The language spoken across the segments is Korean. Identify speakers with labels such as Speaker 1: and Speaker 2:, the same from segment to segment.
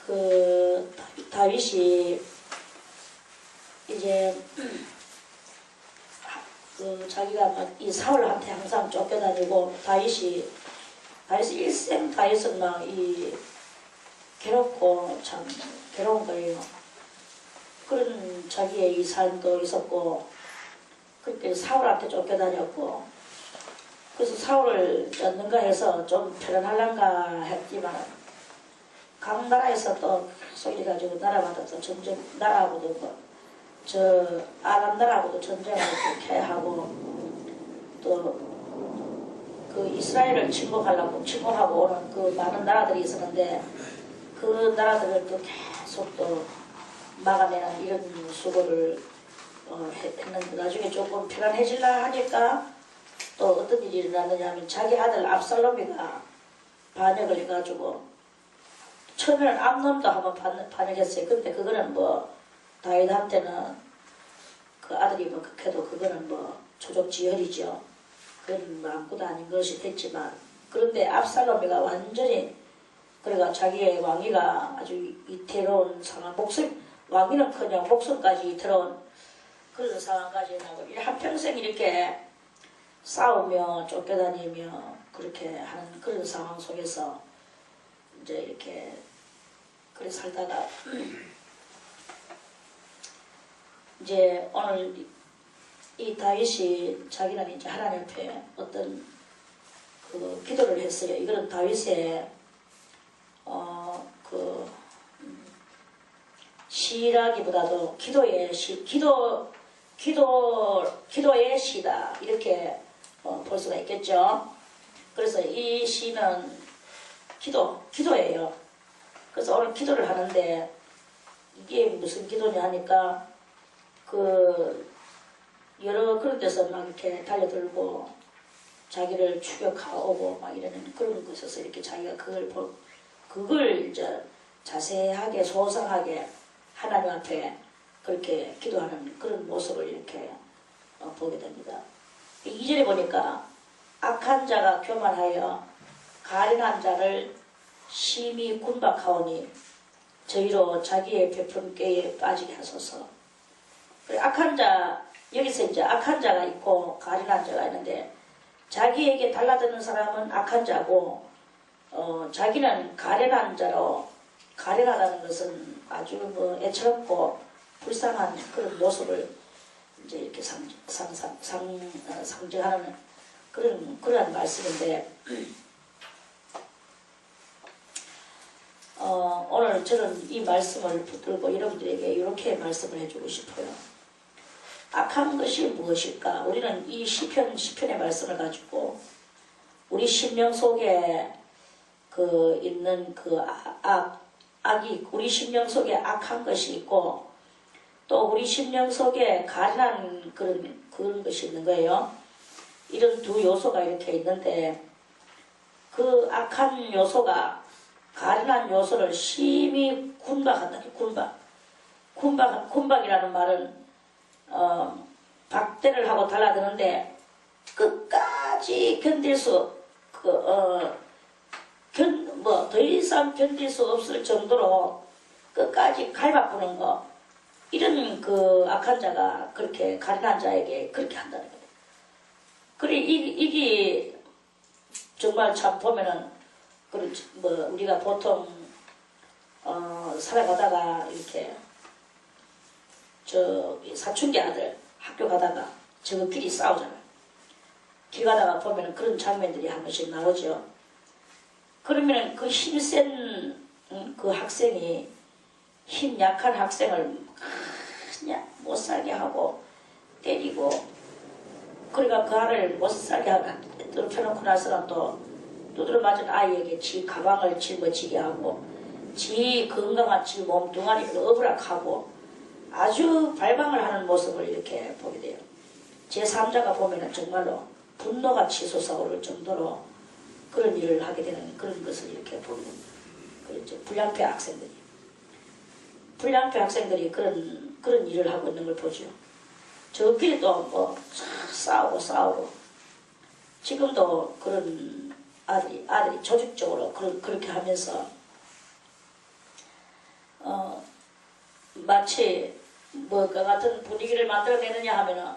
Speaker 1: 그 다윗이 이제 그 자기가 막 이 사울한테 항상 쫓겨다니고 다윗이 일생 다윗은 막 이 괴롭고 참 괴로운 거예요. 그런 자기의 이 삶도 있었고 그때 사울한테 쫓겨다녔고 그래서 사울을 쫓는가 해서 좀 편안하란가 했지만 각 나라에서 또 계속 이래가지고 나라마다 또 전쟁 나라하고도 뭐 저 아람 나라하고도 전쟁을 그렇게 하고 또 그 이스라엘을 침공하고 오는 그 많은 나라들이 있었는데 그 나라들을 또 계속 또 막아내는 이런 수고를 했는데 나중에 조금 편안해질라 하니까 또 어떤 일이 일어났느냐 하면 자기 아들 압살롬이가 반역을 해가지고 처음에는 암논도 한번 반역했어요. 근데 그거는 뭐 다윗한테는 그 아들이 뭐 극해도 그거는 뭐 조족지혈이죠. 그건 뭐 아무것도 아닌 것이 됐지만 그런데 압살롬이가 완전히 그래가 자기의 왕위가 아주 이태로운 상황 왕위는커녕 목숨까지 이태로운 그런 상황까지 나고 한평생 이렇게 싸우며 쫓겨다니며 그렇게 하는 그런 상황 속에서 이제 이렇게 그래 살다가 이제 오늘 이 다윗이 자기는 이제 하나님 앞에 어떤 그 기도를 했어요. 이거는 다윗의 시라기보다도 기도의 시다 이렇게 볼 수가 있겠죠. 그래서 이 시는 기도예요. 그래서 오늘 기도를 하는데 이게 무슨 기도냐 하니까 여러 그런 데서 막 이렇게 달려들고 자기를 추격하고 막 이러는 그런 것에서 이렇게 자기가 그걸 이제 자세하게 소상하게 하나님 앞에 그렇게 기도하는 그런 모습을 이렇게 보게 됩니다. 2절에 보니까 악한 자가 교만하여 가련한 자를 심히 군박하오니 저희로 자기의 베푼 꾀에 빠지게 하소서. 악한 자, 여기서 이제 악한 자가 있고 가련한 자가 있는데 자기에게 달라드는 사람은 악한 자고 자기는 가련한 자로 가련하다는 것은 아주 뭐 애처롭고 불쌍한 그런 모습을 이제 이렇게 상징하는 그런 말씀인데 오늘 저는 이 말씀을 붙들고 여러분들에게 이렇게 말씀을 해주고 싶어요. 악한 것이 무엇일까? 우리는 이 시편의 말씀을 가지고 우리 심령 속에 있는 악이 우리 심령 속에 악한 것이 있고 또 우리 심령 속에 가련한 그런 것이 있는 거예요. 이런 두 요소가 이렇게 있는데 그 악한 요소가 가련한 요소를 심히 군박한다. 군박이라는 말은 박대를 하고 달라드는데 끝까지 견딜 수 더 이상 견딜 수 없을 정도로 끝까지 갈바꾸는 거 이런 악한 자가 그렇게 가련한 자에게 그렇게 한다는 거예요. 그래 이게 정말 참 보면은 우리가 보통 살아가다가 이렇게 사춘기 아들 학교 가다가 저끼리 싸우잖아요. 길 가다가 보면은 그런 장면들이 한 번씩 나오죠. 그러면은 그 힘센 그 학생이 힘 약한 학생을 그냥 못살게 하고 때리고 그러니까 그 아를 못살게 하고 펴놓고 나서는 또 두드려 맞은 아이에게 지 가방을 짊어지게 하고 지 건강한 지 몸뚱아리를 어부락하고 아주 발광을 하는 모습을 이렇게 보게 돼요. 제3자가 보면은 정말로 분노가 치솟아오를 정도로 그런 일을 하게 되는 그런 것을 이렇게 보게 됩니다. 그렇죠. 불량배 학생들이 그런 일을 하고 있는 걸 보죠. 저끼리 또 뭐 싸우고 지금도 그런 아들이 조직적으로 그렇게 하면서 마치 뭐그 같은 분위기를 만들어내느냐 하면은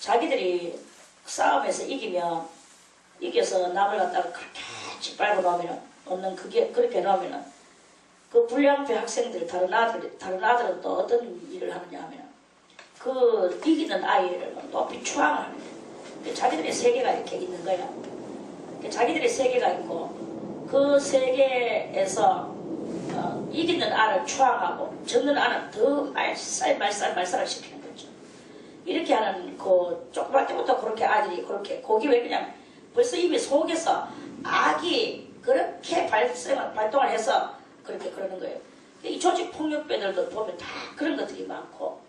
Speaker 1: 자기들이 싸움에서 이겨서 남을 갖다가 그렇게 짓밟아 놓으면은 그렇게 놓으면은 그 불량배 학생들 다른 아들은 또 어떤 일을 하느냐 하면은 그 이기는 아이를 높이 추앙을 하는 거야. 자기들의 세계가 이렇게 있는 거야. 자기들의 세계가 있고 그 세계에서 이기는 알을 추앙하고 졌는 알은 더 말살을 시키는 거죠. 이렇게 하는 그 조그만 때부터 그렇게 아이들이 그렇게 고기 왜 그냥 벌써 이미 속에서 악이 그렇게 발동을 해서 그렇게 그러는 거예요. 이 조직폭력배들도 보면 다 그런 것들이 많고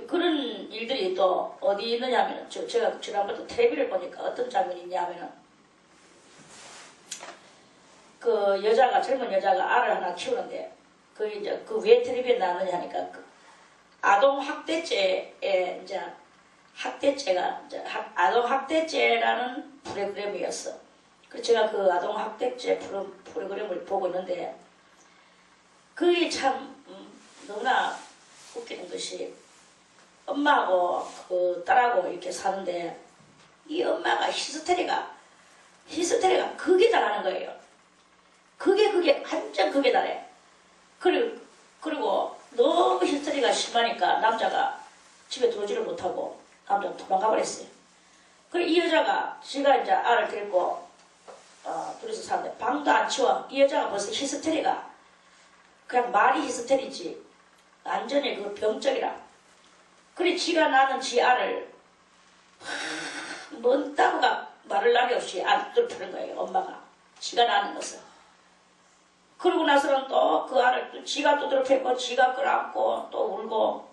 Speaker 1: 그런 일들이 또 어디 있느냐 하면 제가 지난번에 텔레비를 보니까 어떤 장면이 있냐 하면은 그 여자가 젊은 여자가 알을 하나 키우는데 그 왜 텔레비에 나오느냐 하니까 그 아동 학대죄에 이제 아동 학대죄라는 프로그램이었어. 그래서 제가 그 아동 학대죄 프로그램을 보고 있는데 그게 참 너무나 웃기는 것이 엄마하고 그 딸하고 이렇게 사는데 이 엄마가 히스테리가 그게 잘하는 거예요. 그게 완전 그게 잘해. 그리고 너무 히스테리가 심하니까 남자가 집에 들어오지를 못하고 남자가 도망가 버렸어요. 그리고 이 여자가 지가 이제 알을 데리고 둘이서 사는데 방도 안 치워. 이 여자가 벌써 히스테리가 그냥 말이 히스테리지 완전히 그 병적이라. 그래 지가 낳는 지 알을 뭔 따구가 말을 날이 없이 안 뚫는 거예요. 엄마가 지가 낳는 것을. 그러고 나서는 또 그 알을 또 지가 두드려 패고 지가 끌어안고 또 울고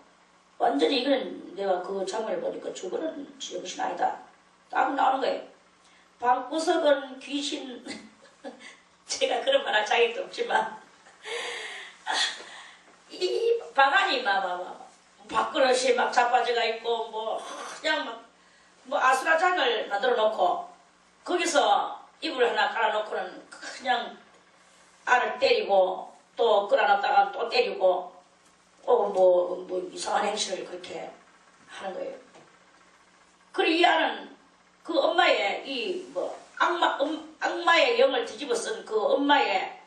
Speaker 1: 완전히 이거는 내가 그 장면을 보니까 저거는 정신 아니다 딱 나오는 거예요. 방구석은 귀신 제가 그런 말 할 자격도 없지만 이 방안이 밥그릇이 막 자빠져가 있고 뭐 그냥 뭐 아수라장을 만들어 놓고 거기서 이불 하나 깔아놓고는 그냥 알을 때리고 또 끌어놨다가 또 때리고 뭐 이상한 행실을 그렇게 하는 거예요. 그리고 이 알은 그 엄마의 악마의 영을 뒤집어 쓴 그 엄마의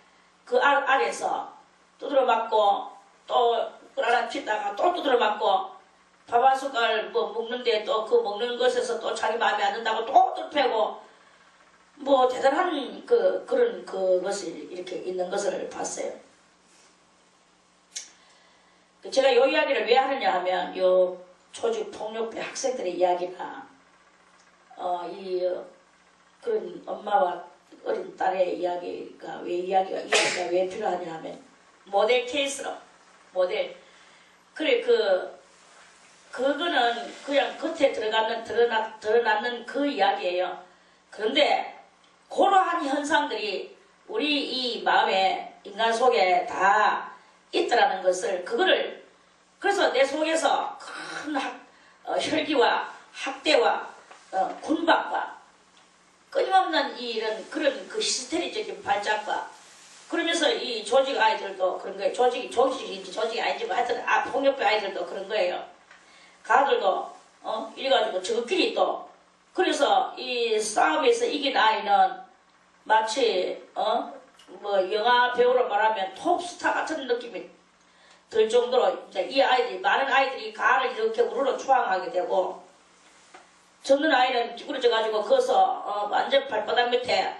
Speaker 1: 그 알에서 두드려 맞고 또 끌어나 피다가 또 두드려 맞고 밥 한 숟갈 뭐 먹는데 또 그 먹는 것에서 또 자기 마음에 안 든다고 또 뚫패고 뭐 대단한 그런 그것이 이렇게 있는 것을 봤어요. 제가 요 이야기를 왜 하느냐 하면 요 조직폭력배 학생들의 이야기나 그런 엄마와 어린 딸의 이야기가 왜 필요하냐 하면 모델 케이스로 그래 그거는 그냥 겉에 드러났는 그 이야기예요. 그런데 그러한 현상들이 우리 이 마음에 인간 속에 다 있더라는 것을 그래서 내 속에서 큰 혈기와 학대와 군박과 끊임없는 이런 그런 그 히스테리적인 발작과 그러면서 이 조직 아이들도 그런 거예요. 조직이 아니지만 하여튼 폭력배 아이들도 그런 거예요. 가들도 이래가지고 저끼리 또 그래서 이 싸움에서 이긴 아이는 마치 뭐 영화 배우로 말하면 톱스타 같은 느낌이 들 정도로 이제 이 아이들이 많은 아이들이 가를 이렇게 우르르 추앙하게 되고 젖는 아이는 찌그러져 가지고 거기서 완전 발바닥 밑에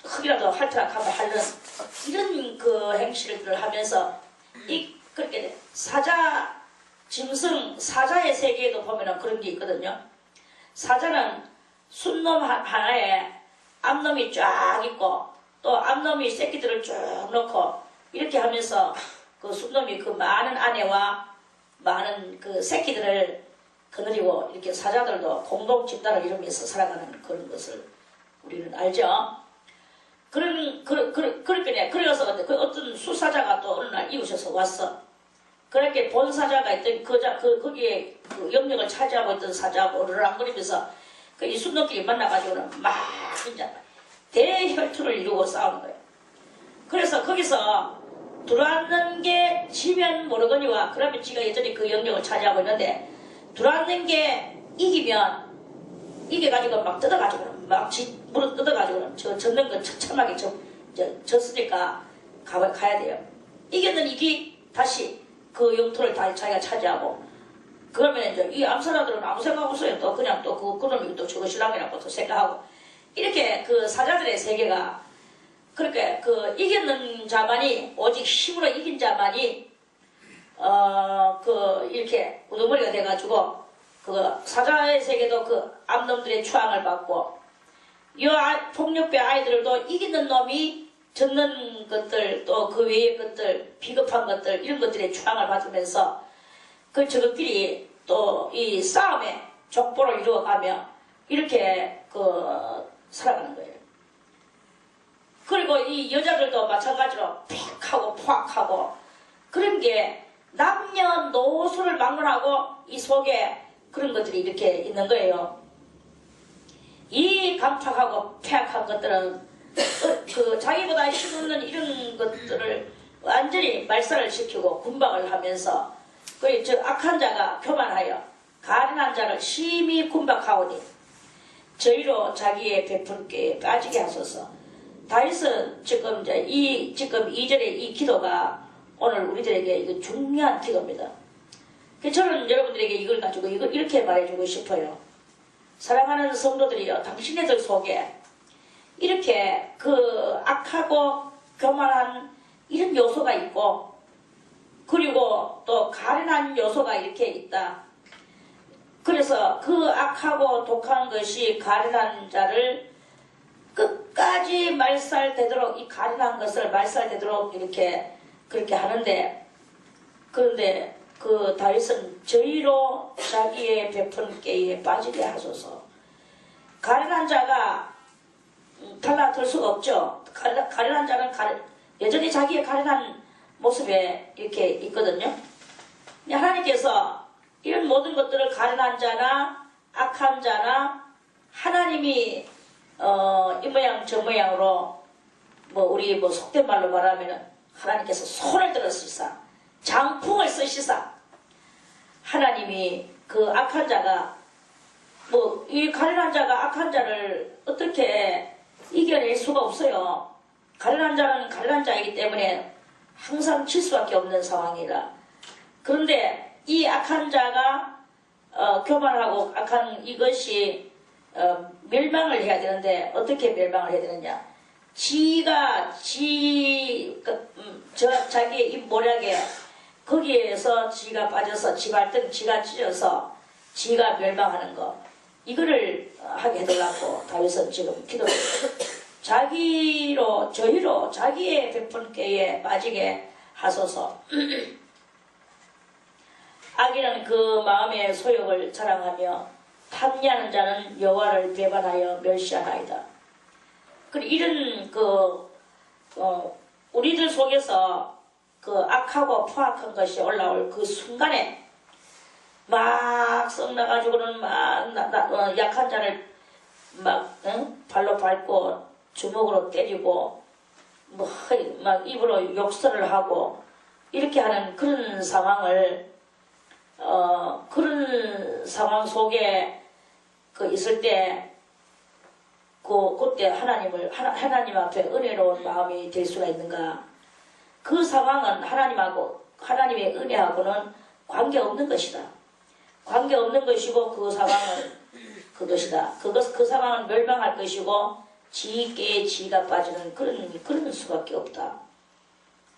Speaker 1: 흙이라도 핥으락하면 하는 이런 그 행실들을 하면서 그렇게 사자의 세계에도 보면은 그런 게 있거든요. 사자는 순놈 하나에 암놈이 쫙 있고 또 암놈이 새끼들을 쭉 놓고 이렇게 하면서 그 순놈이 그 많은 아내와 많은 그 새끼들을 거느리고 이렇게 사자들도 공동 집단을 이루면서 살아가는 그런 것을 우리는 알죠. 그래서 그 어떤 수사자가 또 어느 날 이웃에서 왔어. 그렇게 본 사자가 있던 거기에 그 영역을 차지하고 있던 사자하고 어르렁거리면서 그 이 순놈끼리 만나가지고는 막 이제 대혈투를 이루고 싸우는 거예요. 그래서 거기서 들어앉는 게 지면 모르거니와 그러면 지가 여전히 그 영역을 차지하고 있는데 들어앉는 게 이기면 이겨가지고 막 뜯어가지고는 막 물어 뜯어가지고는 저 젖는 건 처참하게 졌으니까 가야 돼요. 이겼는 이기 다시 그 영토를 다 자기가 차지하고 그러면 이제 이 암사자들은 아무 생각 없어요. 또 그냥 또 그놈이 또 저거 신랑이라고 또 생각하고 이렇게 그 사자들의 세계가 그렇게 그 이겼는 자만이 오직 힘으로 이긴 자만이 그 이렇게 우두머리가 돼가지고 그 사자의 세계도 그 암놈들의 추앙을 받고 이 폭력배 아이들도 이기는 놈이 젖는 것들 또 그 외의 것들 비겁한 것들 이런 것들의 추앙을 받으면서 그 저것끼리 또 이 싸움에 족보를 이루어가며 이렇게 그 살아가는 거예요. 그리고 이 여자들도 마찬가지로 픽하고 포악하고 그런 게 남녀노소를 막론하고 이 속에 그런 것들이 이렇게 있는 거예요. 이 강팍하고 폐악한 것들은 그 자기보다 힘없는 이런 것들을 완전히 말살을 시키고 군박을 하면서 그 저 악한 자가 교만하여 가련한 자를 심히 군박하오니 저희로 자기의 베풀게 빠지게 하소서. 다윗은 지금 이제 지금 2절의 이 기도가 오늘 우리들에게 이거 중요한 기도입니다. 저는 여러분들에게 이걸 가지고 이렇게 말해주고 싶어요. 사랑하는 성도들이여, 당신네들 속에 이렇게 그 악하고 교만한 이런 요소가 있고 그리고 또 가련한 요소가 이렇게 있다. 그래서 그 악하고 독한 것이 가련한 자를 끝까지 말살되도록 이 가련한 것을 말살되도록 이렇게 그렇게 하는데 그런데 그 다윗은 저희로 자기의 베푼 깨에 빠지게 하소서. 가련한 자가 달라들 수가 없죠. 가련한 자는 여전히 자기의 가련한 모습에 이렇게 있거든요. 하나님께서 이런 모든 것들을 가련한 자나 악한 자나 하나님이 이 모양 저 모양으로 우리 속된 말로 말하면은 하나님께서 손을 들었으시사 장풍을 쓰시사 하나님이 그 악한 자가 이 가련한 자가 악한 자를 어떻게 이겨낼 수가 없어요. 가련한 자는 가련한 자이기 때문에 항상 칠 수밖에 없는 상황이라. 그런데 이 악한 자가 교만하고 악한 이것이 멸망을 해야 되는데 어떻게 멸망을 해야 되느냐. 자기의 입 모략에 거기에서 지가 빠져서 지 발등 지가 찢어서 지가 멸망하는 거 이거를 하게 해달라고 다윗은 지금 기도를 저희로 자기의 베푼 깨에 빠지게 하소서. 악인은 그 마음의 소욕을 자랑하며 탐리하는 자는 여호와를 배반하여 멸시하나이다. 이런 우리들 속에서 그 악하고 포악한 것이 올라올 그 순간에 막 썩나가지고는 막 약한 자를 막 발로 밟고 주먹으로 때리고 막 입으로 욕설을 하고 이렇게 하는 그런 상황을 그런 상황 속에 있을 때 그때 하나님 앞에 은혜로운 마음이 될 수가 있는가? 그 상황은 하나님의 은혜하고는 관계없는 것이다. 관계없는 것이고 그 상황은 그것이다. 그 상황은 멸망할 것이고 지께에 지가 빠지는 그런 수밖에 없다.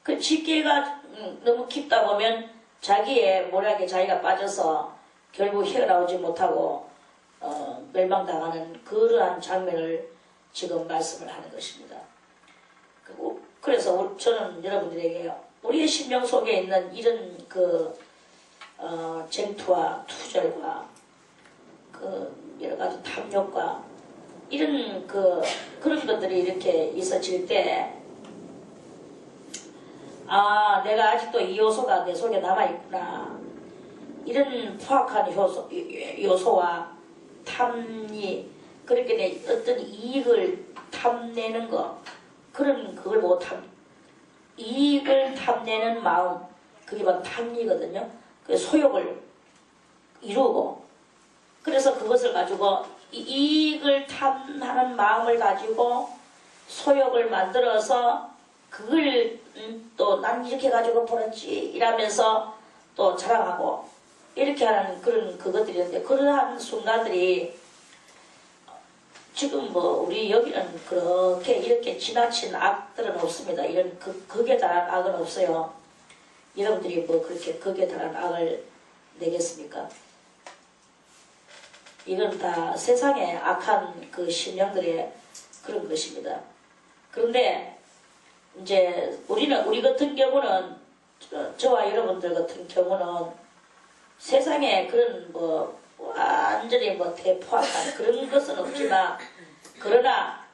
Speaker 1: 그 지께가 너무 깊다 보면 자기의 모략에 자기가 빠져서 결국 헤어나오지 못하고 멸망당하는 그러한 장면을 지금 말씀을 하는 것입니다. 그래서 저는 여러분들에게 우리의 심령 속에 있는 이런 쟁투와 투절과 여러 가지 탐욕과 이런 그런 것들이 이렇게 있어질 때 내가 아직도 이 요소가 내 속에 남아있구나. 이런 포악한 요소와 탐이 그렇게 어떤 이익을 탐내는 거 그걸 보고 이익을 탐내는 마음, 그게 바로 탐리거든요. 그 소욕을 이루고, 그래서 그것을 가지고 이익을 탐하는 마음을 가지고 소욕을 만들어서 그걸 또 난 이렇게 가지고 벌었지 이러면서 또 자랑하고 이렇게 하는 그런 그것들이었는데, 그러한 순간들이 지금 뭐 우리 여기는 그렇게 이렇게 지나친 악들은 없습니다. 이런 극에 달한 악은 없어요. 여러분들이 뭐 그렇게 극에 달한 악을 내겠습니까? 이건 다 세상의 악한 그 심령들의 그런 것입니다. 그런데 이제 우리 같은 경우는, 저와 여러분들 같은 경우는 세상에 그런 뭐 완전히 뭐 대포악한 그런 것은 없지만, 그러나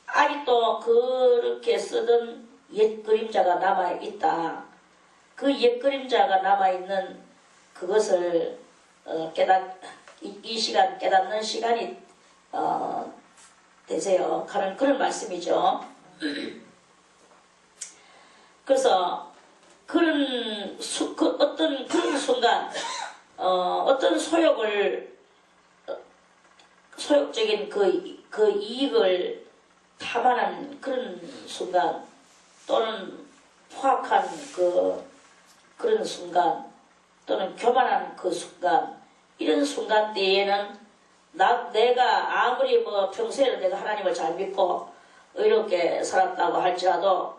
Speaker 1: 아직도 그렇게 쓰던 옛 그림자가 남아있다. 그 옛 그림자가 남아있는 그것을 이 시간 깨닫는 시간이 되세요 하는 그런 말씀이죠. 그래서 그런 어떤 그런 순간 어떤 소욕적인 그 이익을 탐하는 그런 순간, 또는 포악한 그런 순간, 또는 교만한 그 순간, 이런 순간 때에는 내가 아무리 뭐 평소에는 내가 하나님을 잘 믿고 의롭게 살았다고 할지라도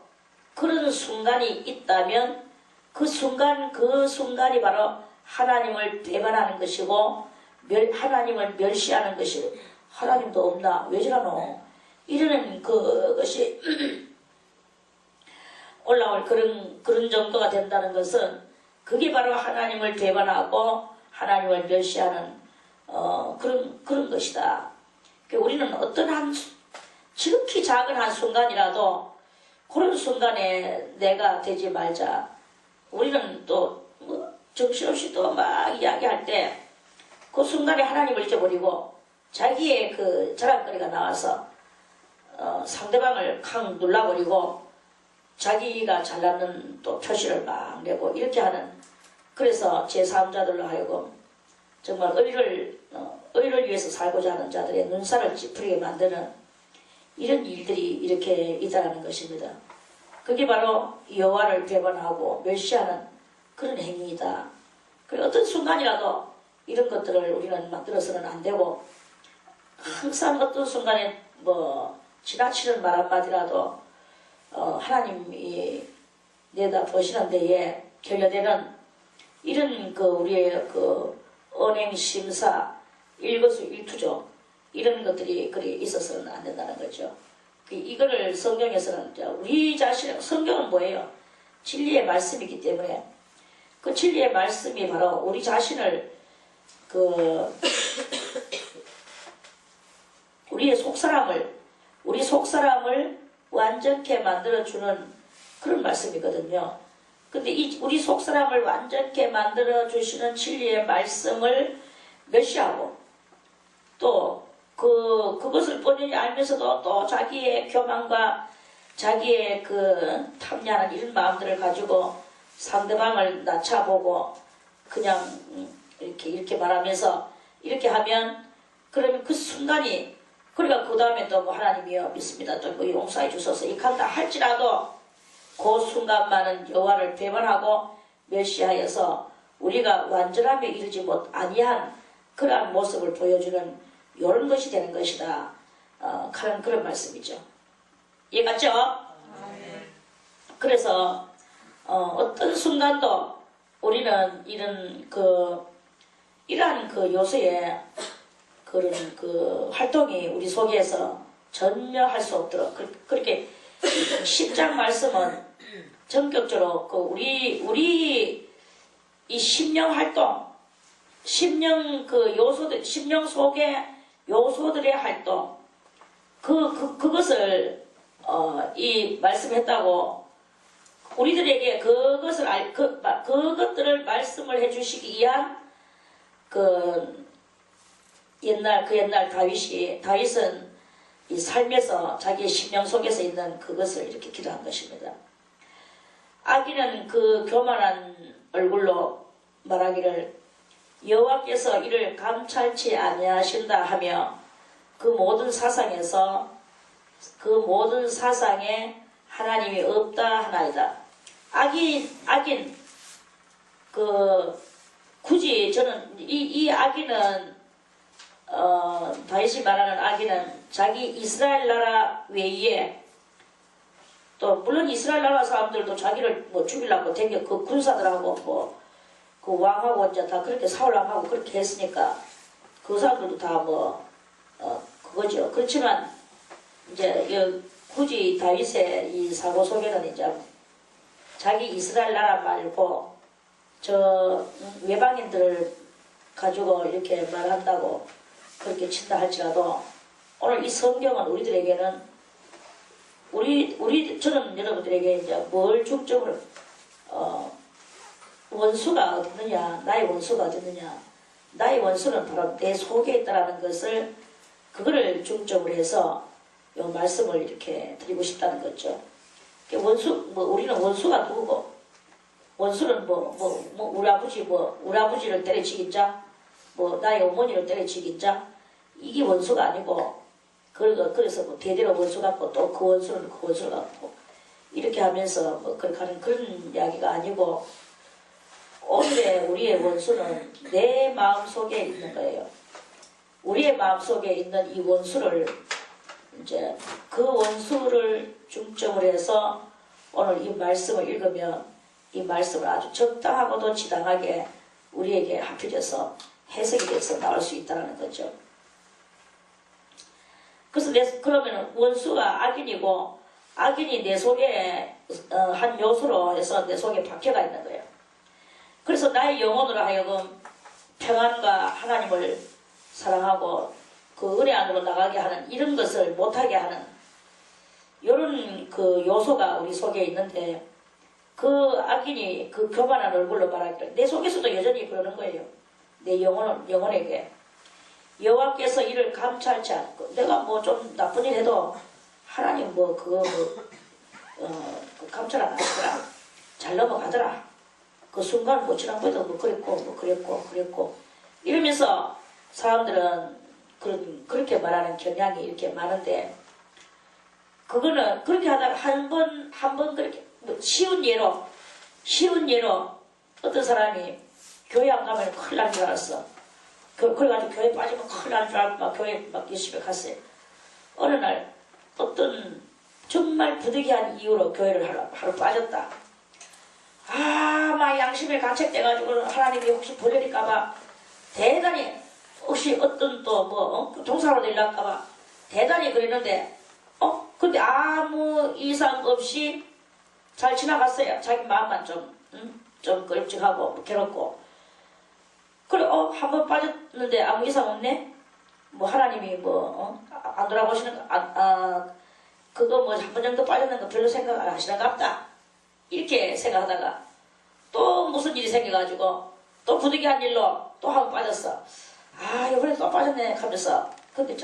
Speaker 1: 그런 순간이 있다면 그 순간이 바로 하나님을 배반하는 것이고 하나님을 멸시하는 것이, 하나님도 없나 왜 저러노 이러는 그것이 올라올 그런 정도가 된다는 것은, 그게 바로 하나님을 배반하고 하나님을 멸시하는 그런 것이다. 우리는 어떤 한 지극히 작은 한 순간이라도 그런 순간에 내가 되지 말자. 우리는 또 뭐 정신없이 또 막 이야기할 때 그 순간에 하나님을 잊어버리고 자기의 그 자랑거리가 나와서 상대방을 칵 눌러버리고 자기가 잘났는 또 표시를 막 내고 이렇게 하는, 그래서 제3자들로 하여금 정말 의를 위해서 살고자 하는 자들의 눈살을 찌푸리게 만드는 이런 일들이 이렇게 있다는 것입니다. 그게 바로 여호와를 배반하고 멸시하는 그런 행위이다. 그리고 어떤 순간이라도 이런 것들을 우리는 만들어서는 안 되고, 항상 어떤 순간에 뭐 지나치는 말 한마디라도 하나님이 내다 보시는 데에 결여되는 이런 우리의 언행 심사 일거수일투족 이런 것들이 그리 있어서는 안 된다는 거죠. 이거를 성경에서는 우리 자신의, 성경은 뭐예요? 진리의 말씀이기 때문에 그 진리의 말씀이 바로 우리 자신을 우리 속사람을 완전케 만들어주는 그런 말씀이거든요. 근데 우리 속사람을 완전케 만들어주시는 진리의 말씀을 멸시하고, 또 그것을 뻔히 알면서도 또 자기의 교만과 자기의 탐냐는 이런 마음들을 가지고 상대방을 낮춰보고 그냥 이렇게 말하면서 이렇게 하면, 그러면 그 순간이, 그러니까 그 다음에 또 뭐 하나님이여 믿습니다, 또 뭐 용서해 주소서 이렇게 한다 할지라도 그 순간만은 여호와를 배반하고 멸시하여서 우리가 완전함에 이르지 아니한 그러한 모습을 보여주는 이런 것이 되는 것이다. 그런 말씀이죠. 이해갔죠? 그래서 어떤 순간도 우리는 이러한 요소의 그런 활동이 우리 속에서 전혀 할 수 없도록, 그렇게 10장 말씀은 전격적으로 우리 이 심령 활동, 심령 요소들, 심령 속의 요소들의 활동, 그것을 이 말씀했다고 우리들에게 그것들을 말씀을 해주시기 위한 옛날 다윗은 이 삶에서 자기의 심령 속에서 있는 그것을 이렇게 기도한 것입니다. 아기는 그 교만한 얼굴로 말하기를 여호와께서 이를 감찰치 아니하신다 하며 그 모든 사상에서 그 모든 사상에 하나님이 없다 하나이다. 악인 그 굳이 저는 이 악인은 다윗이 말하는 악인은 자기 이스라엘 나라 외에 또 물론 이스라엘 나라 사람들도 자기를 뭐 죽이려고 댕겨 그 군사들하고 뭐 그 왕하고 이제 다 그렇게 사울왕하고 그렇게 했으니까 그 사람들도 다 뭐 그거죠. 그렇지만 이제 굳이 다윗의 이 사고 속에는 이제 자기 이스라엘 나라 말고 저 외방인들을 가지고 이렇게 말한다고 그렇게 친다 할지라도 오늘 이 성경은 우리들에게는 저는 여러분들에게 이제 뭘 중점으로 원수가 어딨느냐, 나의 원수가 어딨느냐, 나의 원수는 바로 내 속에 있다라는 것을 그거를 중점으로 해서 이 말씀을 이렇게 드리고 싶다는 거죠. 원수 우리는 원수가 누구고 원수는 우리 아버지를 때려치긴 자, 나의 어머니를 때려치긴 자, 이게 원수가 아니고 그래서 뭐 대대로 원수 같고 또 그 원수는 그 원수 같고 이렇게 하면서 뭐 그렇게 하는 그런 이야기가 아니고 오늘의 우리의 원수는 내 마음속에 있는 거예요. 우리의 마음속에 있는 이 원수를 이제 그 원수를 중점으로 해서 오늘 이 말씀을 읽으면 이 말씀을 아주 적당하고도 지당하게 우리에게 합해져서 해석이 돼서 나올 수 있다는 거죠. 그래서 그러면 원수가 악인이고 악인이 내 속에 한 요소로 해서 내 속에 박혀가 있는 거예요. 그래서 나의 영혼으로 하여금 평안과 하나님을 사랑하고 그 은혜 안으로 나가게 하는 이런 것을 못하게 하는 이런 그 요소가 우리 속에 있는데 그 악인이 그 교만한 얼굴로 말하기를 내 속에서도 여전히 그러는 거예요. 내 영혼에게 여호와께서 이를 감찰치 않고 내가 뭐 좀 나쁜 일 해도 하나님 그거 감찰 안 하더라. 잘 넘어가더라. 그 순간 지난번에도 그랬고 이러면서 사람들은 그렇게 말하는 경향이 이렇게 많은데 그거는 그렇게 하다가 한 번 그렇게 쉬운 예로 어떤 사람이 교회 안 가면 큰일 날 줄 알았어. 그래가지고 교회 빠지면 큰일 날 줄 알고 막 교회 막 열심히 갔어요. 어느 날 어떤 정말 부득이한 이유로 교회를 하러 빠졌다. 막 양심에 간책돼가지고 하나님이 혹시 버리니까봐 대단히 혹시 어떤 또 동사로 일날까봐 대단히 그랬는데 근데 아무 이상 없이 잘 지나갔어요. 자기 마음만 좀 끔찍하고 괴롭고 그래 한번 빠졌는데 아무 이상 없네. 하나님이 안 돌아보시는 그거 한 번 정도 빠졌는 거 별로 생각 안 하시는가 보다 이렇게 생각하다가 또 무슨 일이 생겨가지고 또 부득이한 일로 또 한 번 빠졌어. 이번에 또 빠졌네 하면서 근데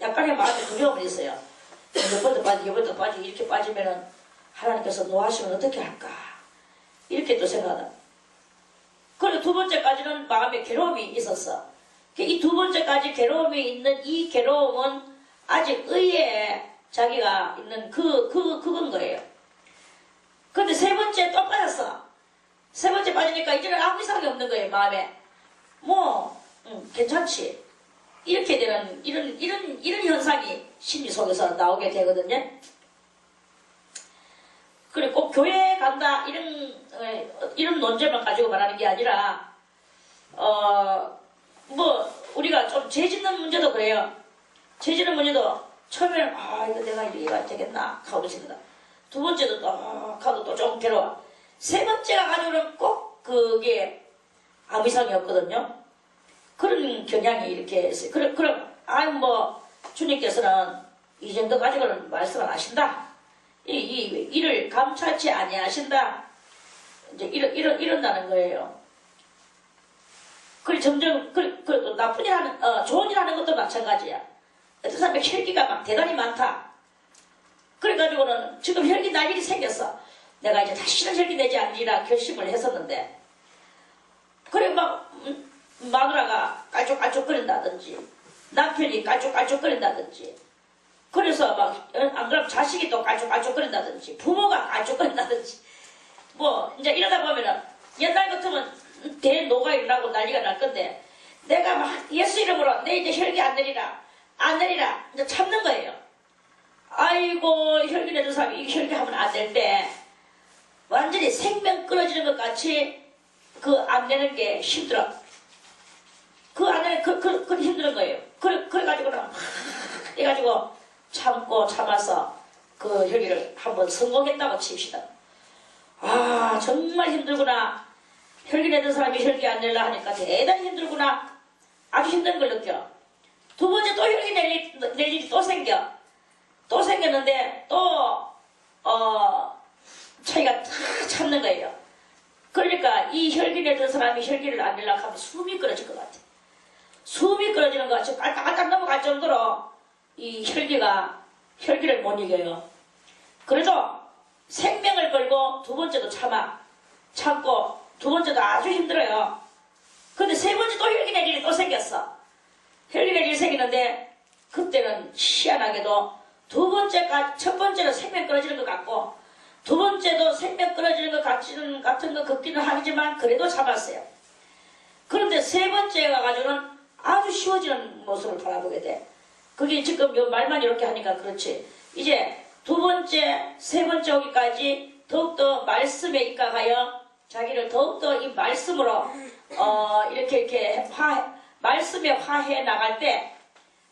Speaker 1: 약간의 마음에 두려움이 있어요. 몇 번도 빠지고 이렇게 빠지면은 하나님께서 노하시면 어떻게 할까 이렇게 또 생각하다. 그리고 두 번째까지는 마음에 괴로움이 있었어. 이 두 번째까지 괴로움이 있는 이 괴로움은 아직 의에 자기가 있는 그건 거예요. 근데 세 번째 또 빠졌어. 세 번째 빠지니까 이제는 아무 이상이 없는 거예요. 마음에 괜찮지 이렇게 되는 이런 현상이 심리 속에서 나오게 되거든요. 그리고 꼭 교회에 간다 이런 논점을 가지고 말하는 게 아니라 우리가 좀 죄 짓는 문제도 그래요. 죄 짓는 문제도 처음에는 이거 내가 이래야 되겠나 하고 있습니다. 두 번째도 하고 또 좀 괴로워. 세 번째가 가지고는 꼭 그게 아무 이상이 없거든요. 그런 경향이 이렇게 있어요. 그럼 주님께서는 이 정도 가지고는 말씀을 하신다. 이를 감찰치 아니하신다. 이제 이런다는 거예요. 그리고 점점 또 나쁜 일 하는 좋은 일 하는 것도 마찬가지야. 어떤 사람의 혈기가 막 대단히 많다. 그래가지고는 지금 혈기 날 일이 생겼어. 내가 이제 다시는 혈기 내지 않으리라 결심을 했었는데, 그래 막 마누라가 깔쭉깔쭉거린다든지 남편이 깔쭉깔쭉거린다든지, 그래서 막 안 그러면 자식이 또 깔쭉깔쭉거린다든지 부모가 깔쭉거린다든지, 뭐 이제 이러다 보면은 옛날 같으면 대노가 일어나고 난리가 날 건데, 내가 막 예수 이름으로 내 이제 혈기 안 내리라 이제 참는 거예요. 아이고, 혈기 내는 사람이 이 혈기 하면 안 될 때 완전히 생명 끊어지는 것 같이 그 안 내는 게 힘들어. 그 안 내는 그 힘든 거예요. 그래가지고는 해가지고 참아서 그 혈기를 한번 성공했다고 칩시다. 아, 정말 힘들구나. 혈기 내는 사람이 혈기 안 내려 하니까 대단히 힘들구나. 아주 힘든 걸 느껴. 두 번째 또 혈기 낼 일이 또 생겼는데 자기가 다 참는 거예요. 그러니까 이 혈기 내는 사람이 혈기를 안 내려고 하면 숨이 끊어질 것 같아. 숨이 끊어지는 것 같이 깔딱깔딱 넘어갈 정도로 이 혈기를 못 이겨요. 그래도 생명을 걸고 두 번째도 참고 두 번째도 아주 힘들어요. 근데 세 번째 또 혈기 낼 일이 또 생겼어. 혈기 낼 일이 생기는데, 그때는 희한하게도 첫 번째는 생명 끊어지는 것 같고, 두 번째도 생명 끊어지는 것 같은 것 같기는 하지만 그래도 참았어요. 그런데 세 번째 가가지고는 아주 쉬워지는 모습을 바라보게 돼. 그게 지금 요 말만 이렇게 하니까 그렇지. 이제 두 번째, 세 번째 오기까지 더욱더 말씀에 입각하여 자기를 더욱더 이 말씀으로 이렇게 말씀에 화해 나갈 때,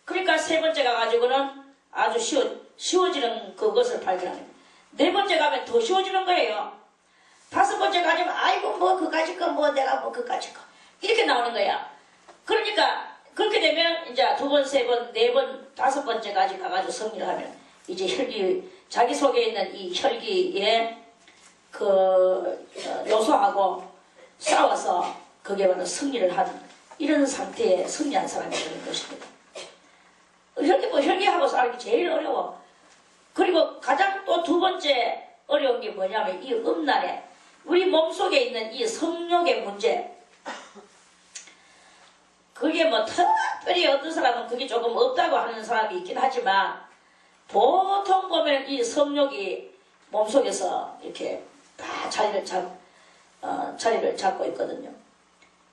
Speaker 1: 그러니까 세 번째 가가지고는 아주 쉬워지는 그것을 발견합니다. 네 번째 가면 더 쉬워지는 거예요. 다섯 번째 가면 아이고 뭐 그까짓 거 뭐 내가 뭐 그까짓 거 이렇게 나오는 거야. 그러니까 그렇게 되면 이제 두 번, 세 번, 네 번, 다섯 번째까지 가가지고 승리를 하면 이제 자기 속에 있는 이 혈기의 그 요소하고 싸워서 그게 바로 승리를 하는 이런 상태에 승리한 사람이 되는 것입니다. 혈기하고 싸우기 제일 어려워. 그리고 가장 또 두 번째 어려운 게 뭐냐면 이 음란에 우리 몸속에 있는 이 성욕의 문제. 그게 뭐 특별히 어떤 사람은 그게 조금 없다고 하는 사람이 있긴 하지만, 보통 보면 이 성욕이 몸속에서 이렇게 다 자리를 잡고 있거든요.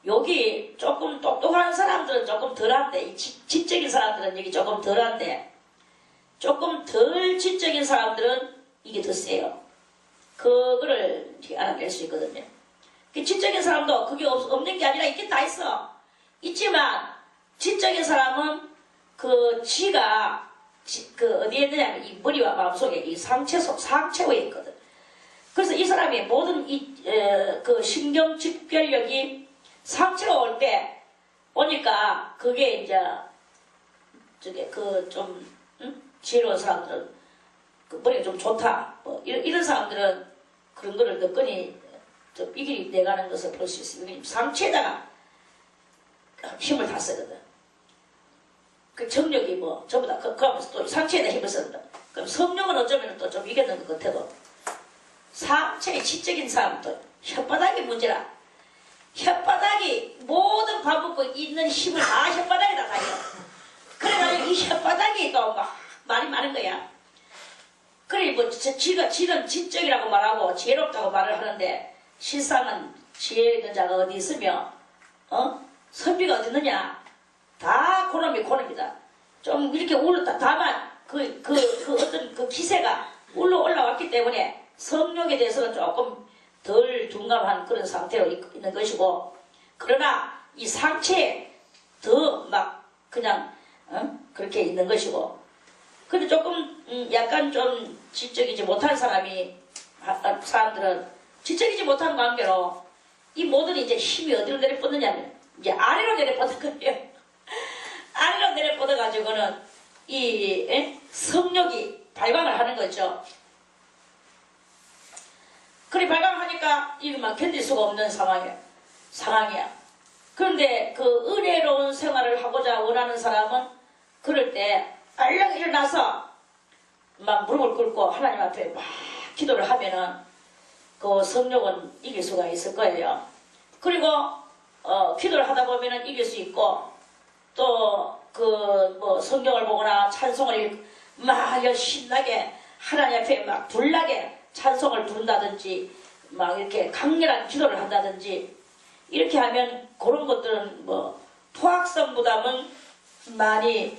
Speaker 1: 여기 조금 똑똑한 사람들은 조금 덜한데, 이 지적인 사람들은 여기 조금 덜한데, 조금 덜 지적인 사람들은 이게 더 세요. 그거를 알아낼 수 있거든요. 그 지적인 사람도 그게 없는 게 아니라 있긴 다 있어. 있지만 지적인 사람은 지가 어디에 있느냐면 이 머리와 마음속에 이 상체에 있거든. 그래서 이 사람이 모든 그 신경 직별력이 상체로 올 때 오니까 그게 이제 좀 지혜로운 사람들은 그 머리가 좀 좋다 뭐 이런 사람들은 그런 거를 너끈히 이길이 내가는 것을 볼 수 있어요. 상체에다가 힘을 다 쓰거든. 그 정력이 뭐 전부 다 그러면서 또 상체에다 힘을 쓰는다. 그럼 성령은 어쩌면 또 좀 이겼는 것 같아도 상체의 지적인 사람도 혓바닥이 문제라. 혓바닥이 모든 밥 먹고 있는 힘을 다 혓바닥에다 가요. 그래가지고 이 혓바닥이 또 막 말이 많은 거야. 그래 뭐 지는 지적이라고 말하고 지혜롭다고 말을 하는데, 실상은 지혜 있는 자가 어디 있으며 선비가 어디 있느냐. 다 고놈이다. 좀 이렇게 다만 어떤 그 기세가 올라왔기 때문에 성욕에 대해서는 조금 덜 둔감한 그런 상태로 있는 것이고, 그러나 이 상체에 더 막 그냥 그렇게 있는 것이고, 근데 조금 약간 좀 지적이지 못한 사람들은 지적이지 못한 관계로 이 모든 이제 힘이 어디로 내려뻗느냐면 이제 아래로 내려뻗은 거예요. 아래로 내려뻗어가지고는 이 성욕이 발광을 하는 거죠. 그래 발광하니까 이거만 견딜 수가 없는 상황이야. 그런데 그 은혜로운 생활을 하고자 원하는 사람은 그럴 때 빨리 일어나서 막 무릎을 꿇고 하나님 앞에 막 기도를 하면은 그 성령은 이길 수가 있을 거예요. 그리고 기도를 하다 보면은 이길 수 있고, 또 그 뭐 성경을 보거나 찬송을 막 신나게 하나님 앞에 막 불나게 찬송을 부른다든지 막 이렇게 강렬한 기도를 한다든지 이렇게 하면 그런 것들은 뭐 포악성 부담은 많이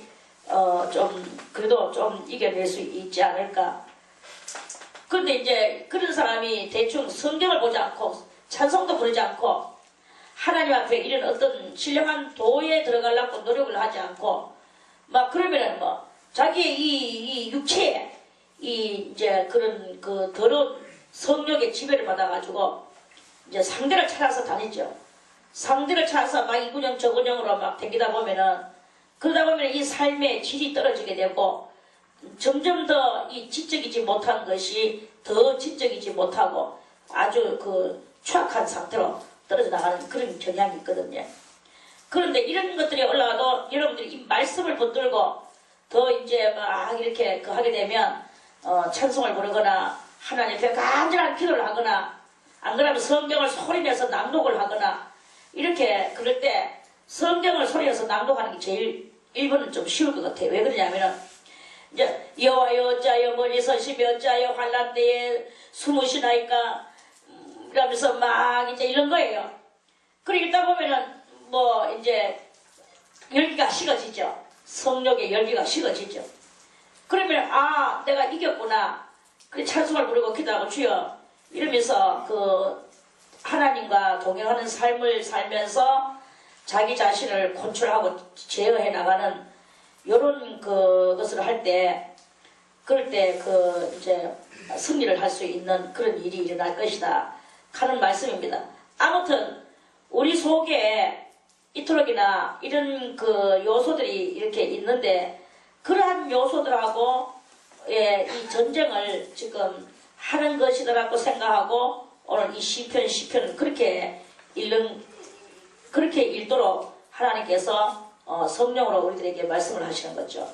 Speaker 1: 좀 그래도 좀 이겨낼 수 있지 않을까. 그런데 이제 그런 사람이 대충 성경을 보지 않고 찬송도 부르지 않고 하나님 앞에 이런 어떤 신령한 도에 들어가려고 노력을 하지 않고 막 그러면은 뭐 자기의 이 육체에 이 이제 그런 그 더러운 성욕의 지배를 받아가지고 이제 상대를 찾아서 다니죠. 상대를 찾아서 막 이군형 저군형으로 막 다니다 보면은 그러다 보면 이 삶의 질이 떨어지게 되고 점점 더 이 지적이지 못한 것이 더 지적이지 못하고 아주 그 추악한 상태로 떨어져 나가는 그런 경향이 있거든요. 그런데 이런 것들이 올라가도 여러분들이 이 말씀을 붙들고 더 이제 막 이렇게 하게 되면 찬송을 부르거나 하나님 앞에 간절한 기도를 하거나 안 그러면 성경을 소리내서 낭독을 하거나 이렇게 그럴 때 성경을 소리내서 낭독하는 게 제일 1번은 좀 쉬울 것 같아요. 왜 그러냐면은 이제 여호와여 어찌하여 멀리 서시며 어찌하여 환난 때에 숨으시나이까 이러면서 막 이제 이런 거예요. 그리고 읽다 보면은 뭐 이제 열기가 식어지죠. 성령의 열기가 식어지죠. 그러면 아 내가 이겼구나. 그래 찬송을 부르고 기도하고 주여 이러면서 그 하나님과 동행하는 삶을 살면서 자기 자신을 컨트롤하고 제어해 나가는 요런 그것을 할 때 그럴 때 그 이제 승리를 할 수 있는 그런 일이 일어날 것이다 하는 말씀입니다. 아무튼 우리 속에 이토록이나 이런 그 요소들이 이렇게 있는데 그러한 요소들하고 이 전쟁을 지금 하는 것이더라고 생각하고 오늘 이 시편은 그렇게 읽도록 하나님께서 성령으로 우리들에게 말씀을 하시는 거죠.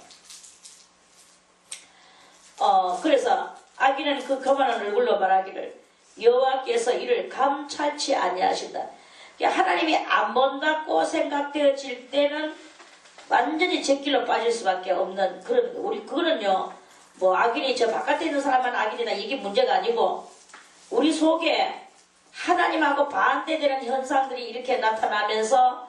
Speaker 1: 그래서 악인은 그 거만한 얼굴로 말하기를 여호와께서 이를 감찰치 아니하신다. 하나님이 안 본다고 생각되어질 때는 완전히 제길로 빠질 수밖에 없는 그런 그거는요 뭐 악인이 저 바깥에 있는 사람만 악인이다 이게 문제가 아니고 우리 속에 하나님하고 반대되는 현상들이 이렇게 나타나면서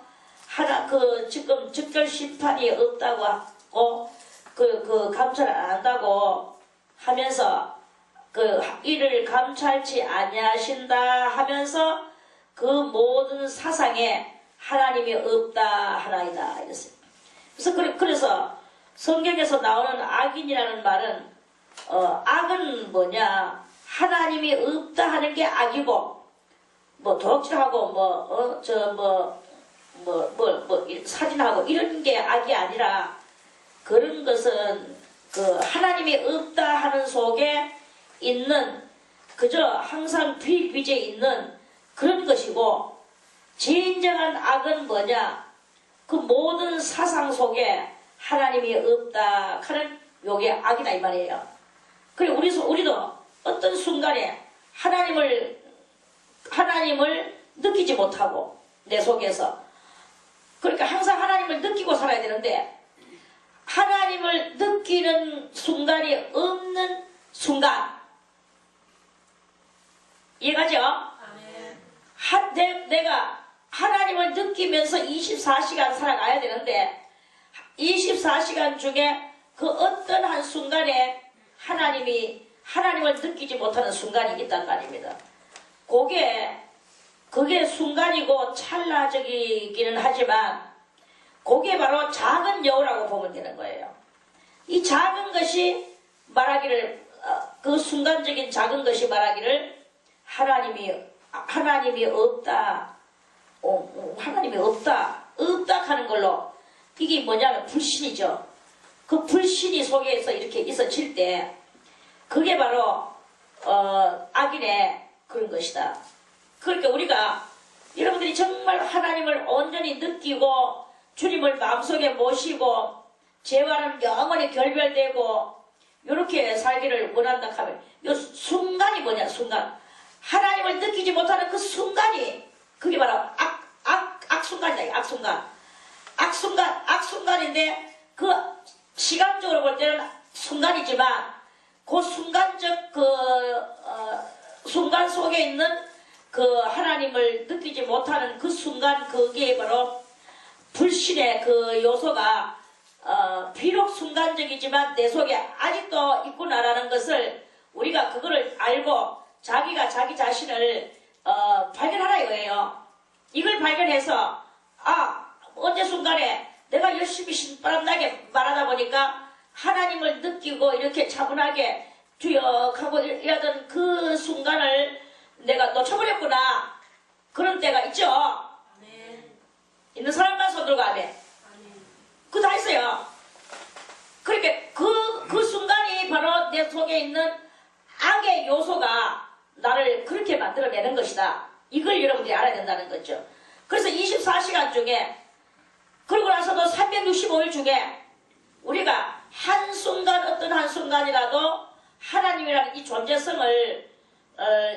Speaker 1: 지금 즉결 심판이 없다고 하고 그 감찰 안 한다고 하면서 이를 감찰치 아니하신다 하면서 그 모든 사상에 하나님이 없다 하나이다 이랬어요. 그래서 성경에서 나오는 악인이라는 말은 악은 뭐냐 하나님이 없다 하는 게 악이고 뭐 도둑질하고 살인하고 이런 게 악이 아니라 그런 것은 그 하나님이 없다 하는 속에 있는 그저 항상 비비제 있는 그런 것이고 진정한 악은 뭐냐 그 모든 사상 속에 하나님이 없다 하는 요게 악이다 이 말이에요. 그리고 우리도 어떤 순간에 하나님을 느끼지 못하고 내 속에서 그러니까 항상 하나님을 느끼고 살아야 되는데 하나님을 느끼는 순간이 없는 순간 이해가죠? 내가 하나님을 느끼면서 24시간 살아가야 되는데 24시간 중에 그 어떤 한 순간에 하나님을 느끼지 못하는 순간이 있단 말입니다. 그게 순간이고 찰나적이기는 하지만 그게 바로 작은 여우라고 보면 되는 거예요. 이 작은 것이 말하기를 그 순간적인 작은 것이 말하기를 하나님이 없다 하나님이 없다 하는 걸로 이게 뭐냐면 불신이죠. 그 불신이 속에서 이렇게 있어질 때 그게 바로 악인의 그런 것이다. 그러니까 우리가 여러분들이 정말 하나님을 온전히 느끼고 주님을 마음속에 모시고 죄와는 영원히 결별되고 이렇게 살기를 원한다 하면 이 순간이 뭐냐 순간 하나님을 느끼지 못하는 그 순간이 그게 바로 악순간이다. 악순간인데 그 시간적으로 볼 때는 순간이지만 그 순간적 순간 속에 있는 그 하나님을 느끼지 못하는 그 순간 그게 바로 불신의 그 요소가 비록 순간적이지만 내 속에 아직도 있구나라는 것을 우리가 그거를 알고 자기가 자기 자신을 발견하라 이거예요. 이걸 발견해서 어느 순간에 내가 열심히 신바람나게 말하다 보니까 하나님을 느끼고 이렇게 차분하게 주역하고 이러던 그 순간을 내가 놓쳐버렸구나. 그런 때가 있죠. 네. 있는 사람만 손 들고 하면 그거 다 있어요. 그렇게 그 순간이 바로 내 속에 있는 악의 요소가 나를 그렇게 만들어내는 것이다. 이걸 여러분들이 알아야 된다는 거죠. 그래서 24시간 중에 그러고 나서도 365일 중에 우리가 한순간 어떤 한순간이라도 하나님이라는 이 존재성을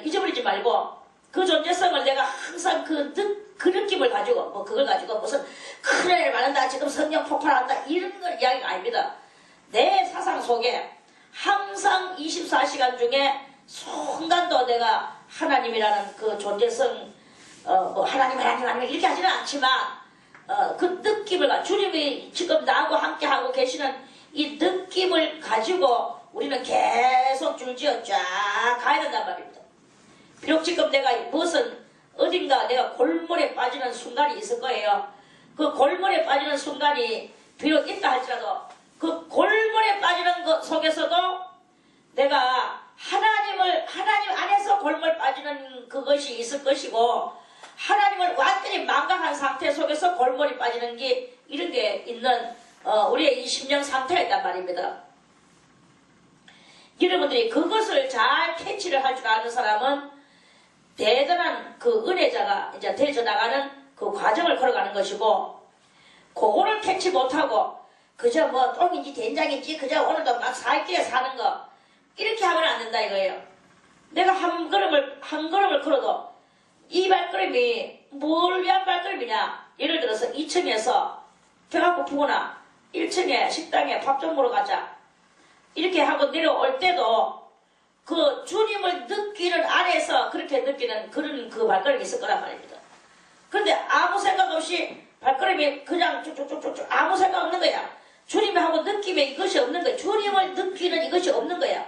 Speaker 1: 잊어버리지 말고 그 존재성을 내가 항상 그 느낌을 가지고 뭐 그걸 가지고 무슨 큰 애를 받는다 지금 성령 폭발한다 이런 건 이야기가 아닙니다. 내 사상 속에 항상 24시간 중에 순간도 내가 하나님이라는 그 존재성 뭐 하나님 이렇게 하지는 않지만 그 느낌을 주님이 지금 나하고 함께 하고 계시는 이 느낌을 가지고 우리는 계속 줄지어 쫙 가야 된단 말입니다. 비록 지금 내가 무슨 어딘가 내가 골몰에 빠지는 순간이 있을 거예요. 그 골몰에 빠지는 순간이 비록 있다 할지라도 그 골몰에 빠지는 것 속에서도 내가 하나님 안에서 골몰 빠지는 그것이 있을 것이고 하나님을 완전히 망각한 상태 속에서 골몰이 빠지는 게 이런 게 있는 우리의 이 심령 상태가 있단 말입니다. 여러분들이 그것을 잘 캐치를 할 줄 아는 사람은 대단한 그 은혜자가 이제 되어져 나가는 그 과정을 걸어가는 것이고 그거를 캐치 못하고 그저 뭐 똥인지 된장인지 그저 오늘도 막 살길에 사는 거 이렇게 하면 안 된다 이거예요. 내가 한 걸음을 걸어도 이 발걸음이 뭘 위한 발걸음이냐. 예를 들어서 2층에서 배가 고프구나 1층에 식당에 밥 좀 먹으러 가자 이렇게 하고 내려올 때도 그 주님을 느끼는 안에서 그렇게 느끼는 그런 그 발걸음이 있을 거란 말입니다. 그런데 아무 생각 없이 발걸음이 그냥 쭉쭉쭉쭉 아무 생각 없는 거야. 주님하고 느낌에 이것이 없는 거야. 주님을 느끼는 이것이 없는 거야.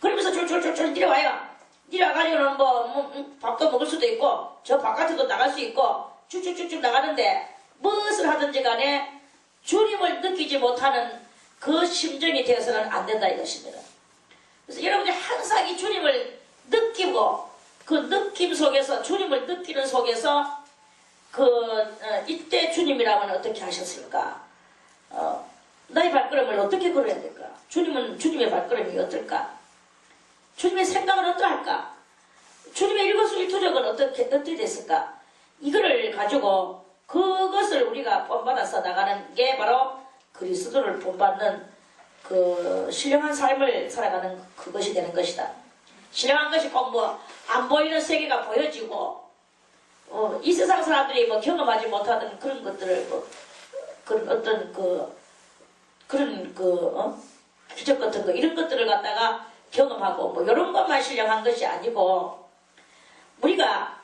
Speaker 1: 그러면서 줄줄줄줄 내려와요. 내려가려면 밥도 먹을 수도 있고 저 바깥에도 나갈 수 있고 쭉쭉쭉쭉 나가는데 무엇을 하든지 간에 주님을 느끼지 못하는 그 심정이 되어서는 안 된다 이것입니다. 그래서 여러분이 항상 이 주님을 느끼고 그 느낌 속에서 주님을 느끼는 속에서 이때 주님이라면 어떻게 하셨을까? 나의 발걸음을 어떻게 걸어야 될까? 주님의 발걸음이 어떨까? 주님의 생각은 어떠할까? 주님의 일거수일투족은 어떻게 됐을까? 이거를 가지고 그것을 우리가 본받아서 나가는 게 바로 그리스도를 본받는 그 신령한 삶을 살아가는 그것이 되는 것이다. 신령한 것이 꼭 뭐 안 보이는 세계가 보여지고 이 세상 사람들이 뭐 경험하지 못하던 그런 것들을 그런 어떤 그런 기적 같은 거 이런 것들을 갖다가 경험하고 뭐 이런 것만 신령한 것이 아니고 우리가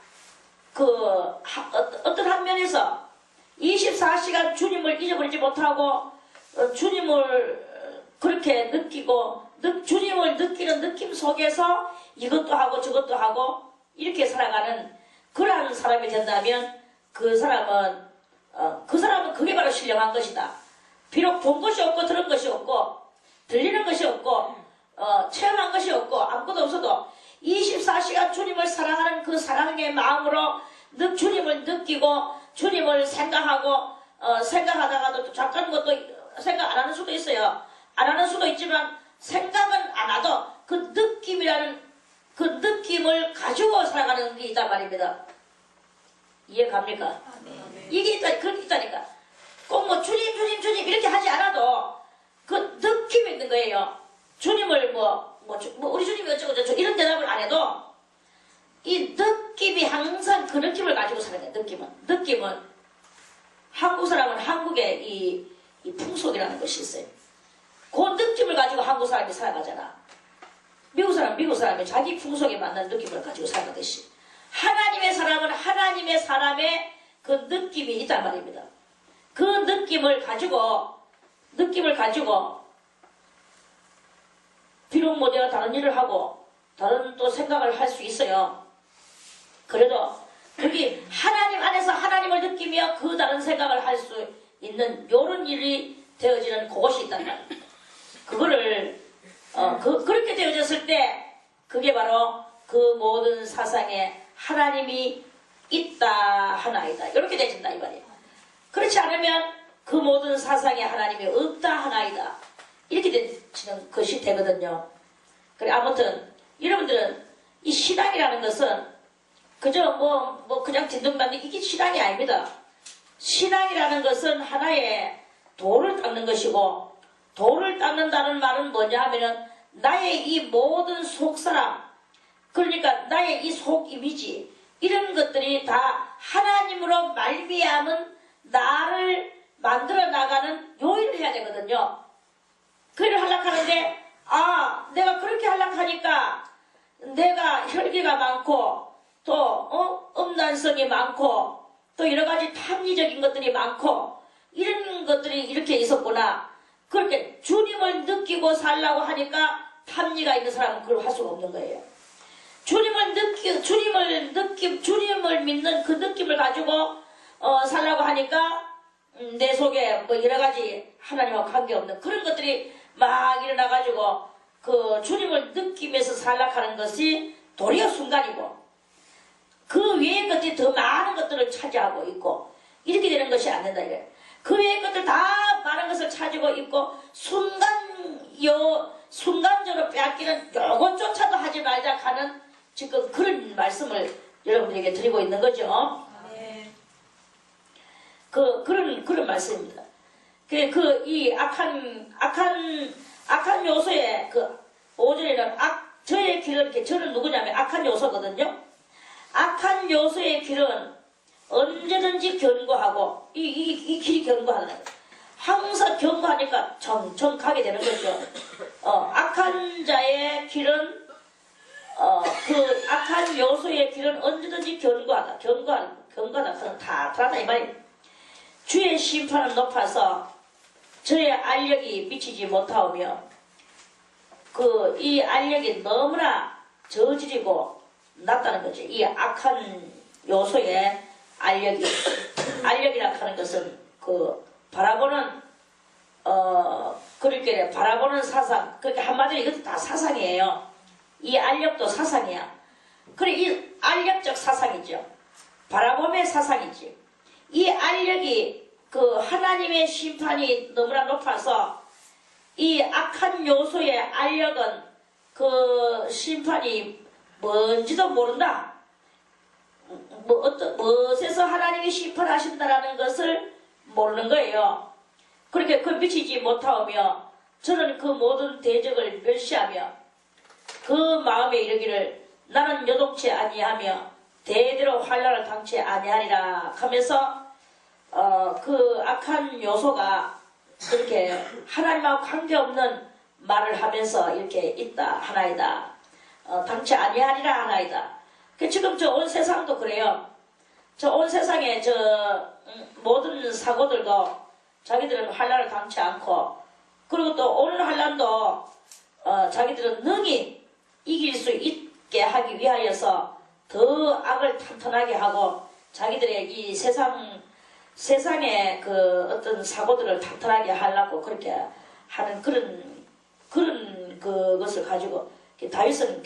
Speaker 1: 어떤 한 면에서 24시간 주님을 잊어버리지 못하고 주님을 그렇게 느끼고 주님을 느끼는 느낌 속에서 이것도 하고 저것도 하고 이렇게 살아가는 그러한 사람이 된다면 그 사람은 그게 바로 신령한 것이다. 비록 본 것이 없고 들은 것이 없고 들리는 것이 없고 체험한 것이 없고 아무것도 없어도 24시간 주님을 사랑하는 그 사랑의 마음으로 주님을 느끼고 주님을 생각하고 생각하다가도 또 잠깐 것도 생각 안 하는 수도 있어요. 안 하는 수도 있지만 생각은 안 하도 그 느낌이라는 그 느낌을 가지고 살아가는 게 있단 말입니다. 이해 갑니까? 네. 이게 있다니까. 꼭 뭐 주님 이렇게 하지 않아도 그 느낌이 있는 거예요. 주님을 우리 주님이 어쩌고 저쩌고 이런 대답을 안 해도 이 항상 그 느낌을 가지고 사는 거예요. 느낌은 한국 사람은 한국의 이 풍속이라는 것이 있어요. 그 느낌을 가지고 한국 사람이 살아가잖아. 미국 사람은 미국 사람이 자기 풍속에 맞는 느낌을 가지고 살아가듯이 하나님의 사람은 하나님의 사람의 그 느낌이 있단 말입니다. 그 느낌을 가지고 비록 뭐 내가 다른 일을 하고 다른 또 생각을 할 수 있어요. 그래도 거기 하나님 안에서 하나님을 느끼며 그 다른 생각을 할 수 있는 요런 일이 되어지는 그것이 있단 말이에요. 그거를 그렇게 되어졌을 때 그게 바로 그 모든 사상에 하나님이 있다 하나이다 이렇게 되어진다 이 말이에요. 그렇지 않으면 그 모든 사상에 하나님이 없다 하나이다 이렇게 되는 것이 되거든요. 그래 아무튼 여러분들은 이 신앙이라는 것은 그저 뭐 그냥 딘둥받는 이게 신앙이 아닙니다. 신앙이라는 것은 하나의 돌을 닦는 것이고 돌을 닦는다는 말은 뭐냐 하면은 나의 이 모든 속사람 그러니까 나의 이 속 이미지 이런 것들이 다 하나님으로 말미암은 나를 만들어 나가는 요인을 해야 되거든요. 그 일을 하려고 하는데 내가 그렇게 하려고 하니까 내가 혈기가 많고 또 음란성이 많고 또 여러가지 탐리적인 것들이 많고 이런 것들이 이렇게 있었구나. 그렇게 주님을 느끼고 살라고 하니까 탐리가 있는 사람은 그걸 할 수가 없는 거예요. 주님을 믿는 그 느낌을 가지고 살라고 하니까 내 속에 뭐 여러가지 하나님과 관계없는 그런 것들이 막 일어나가지고 그 주님을 느끼면서 살라고 하는 것이 도리어 순간이고 그 외의 것들이 더 많은 것들을 차지하고 있고 이렇게 되는 것이 안 된다 이거예요. 그 외의 것들 다 많은 것을 차지고 있고 순간적으로 빼앗기는 요것조차도 하지 말자 하는 지금 그런 말씀을 여러분들에게 드리고 있는 거죠.
Speaker 2: 네.
Speaker 1: 그런 말씀입니다. 이 악한 요소의 그 5절에는 저의 길은 이렇게 저는 누구냐면 악한 요소거든요. 악한 요소의 길은 언제든지 견고하고 이 길이 견고하는 거예요. 항상 견고하니까 정가게 되는 거죠. 악한 자의 길은 그 악한 요소의 길은 언제든지 견고하다. 그건 다 이 말이에요. 주의 심판은 높아서 저의 알력이 미치지 못하오며 이 알력이 너무나 저질이고 낮다는 거죠. 이 악한 요소의 알력이라 하는 것은 바라보는 그렇게 바라보는 사상, 그러니까 한마디로 이것도 다 사상이에요. 이 알력도 사상이야. 그래 이 알력적 사상이죠. 바라봄의 사상이지. 이 알력이 하나님의 심판이 너무나 높아서 이 악한 요소의 알력은 심판이 뭔지도 모른다. 무엇에서 하나님이 심판하신다라는 것을 모르는 거예요. 그렇게 미치지 못하오며 저는 그 모든 대적을 멸시하며 그 마음에 이르기를 나는 요동치 아니하며 대대로 환난을 당치 아니하리라 하면서 그 악한 요소가 그렇게 하나님하고 관계없는 말을 하면서 이렇게 있다 하나이다. 당치 아니하리라 하나이다. 지금 저 온 세상도 그래요. 저 온 세상에 모든 사고들도 자기들은 환난을 당치 않고 그리고 또 오는 환난도 자기들은 능히 이길 수 있게 하기 위하여서 더 악을 탄탄하게 하고 자기들의 이 세상의 어떤 사고들을 탄탄하게 하려고 그렇게 하는 그런 그것을 가지고 다윗은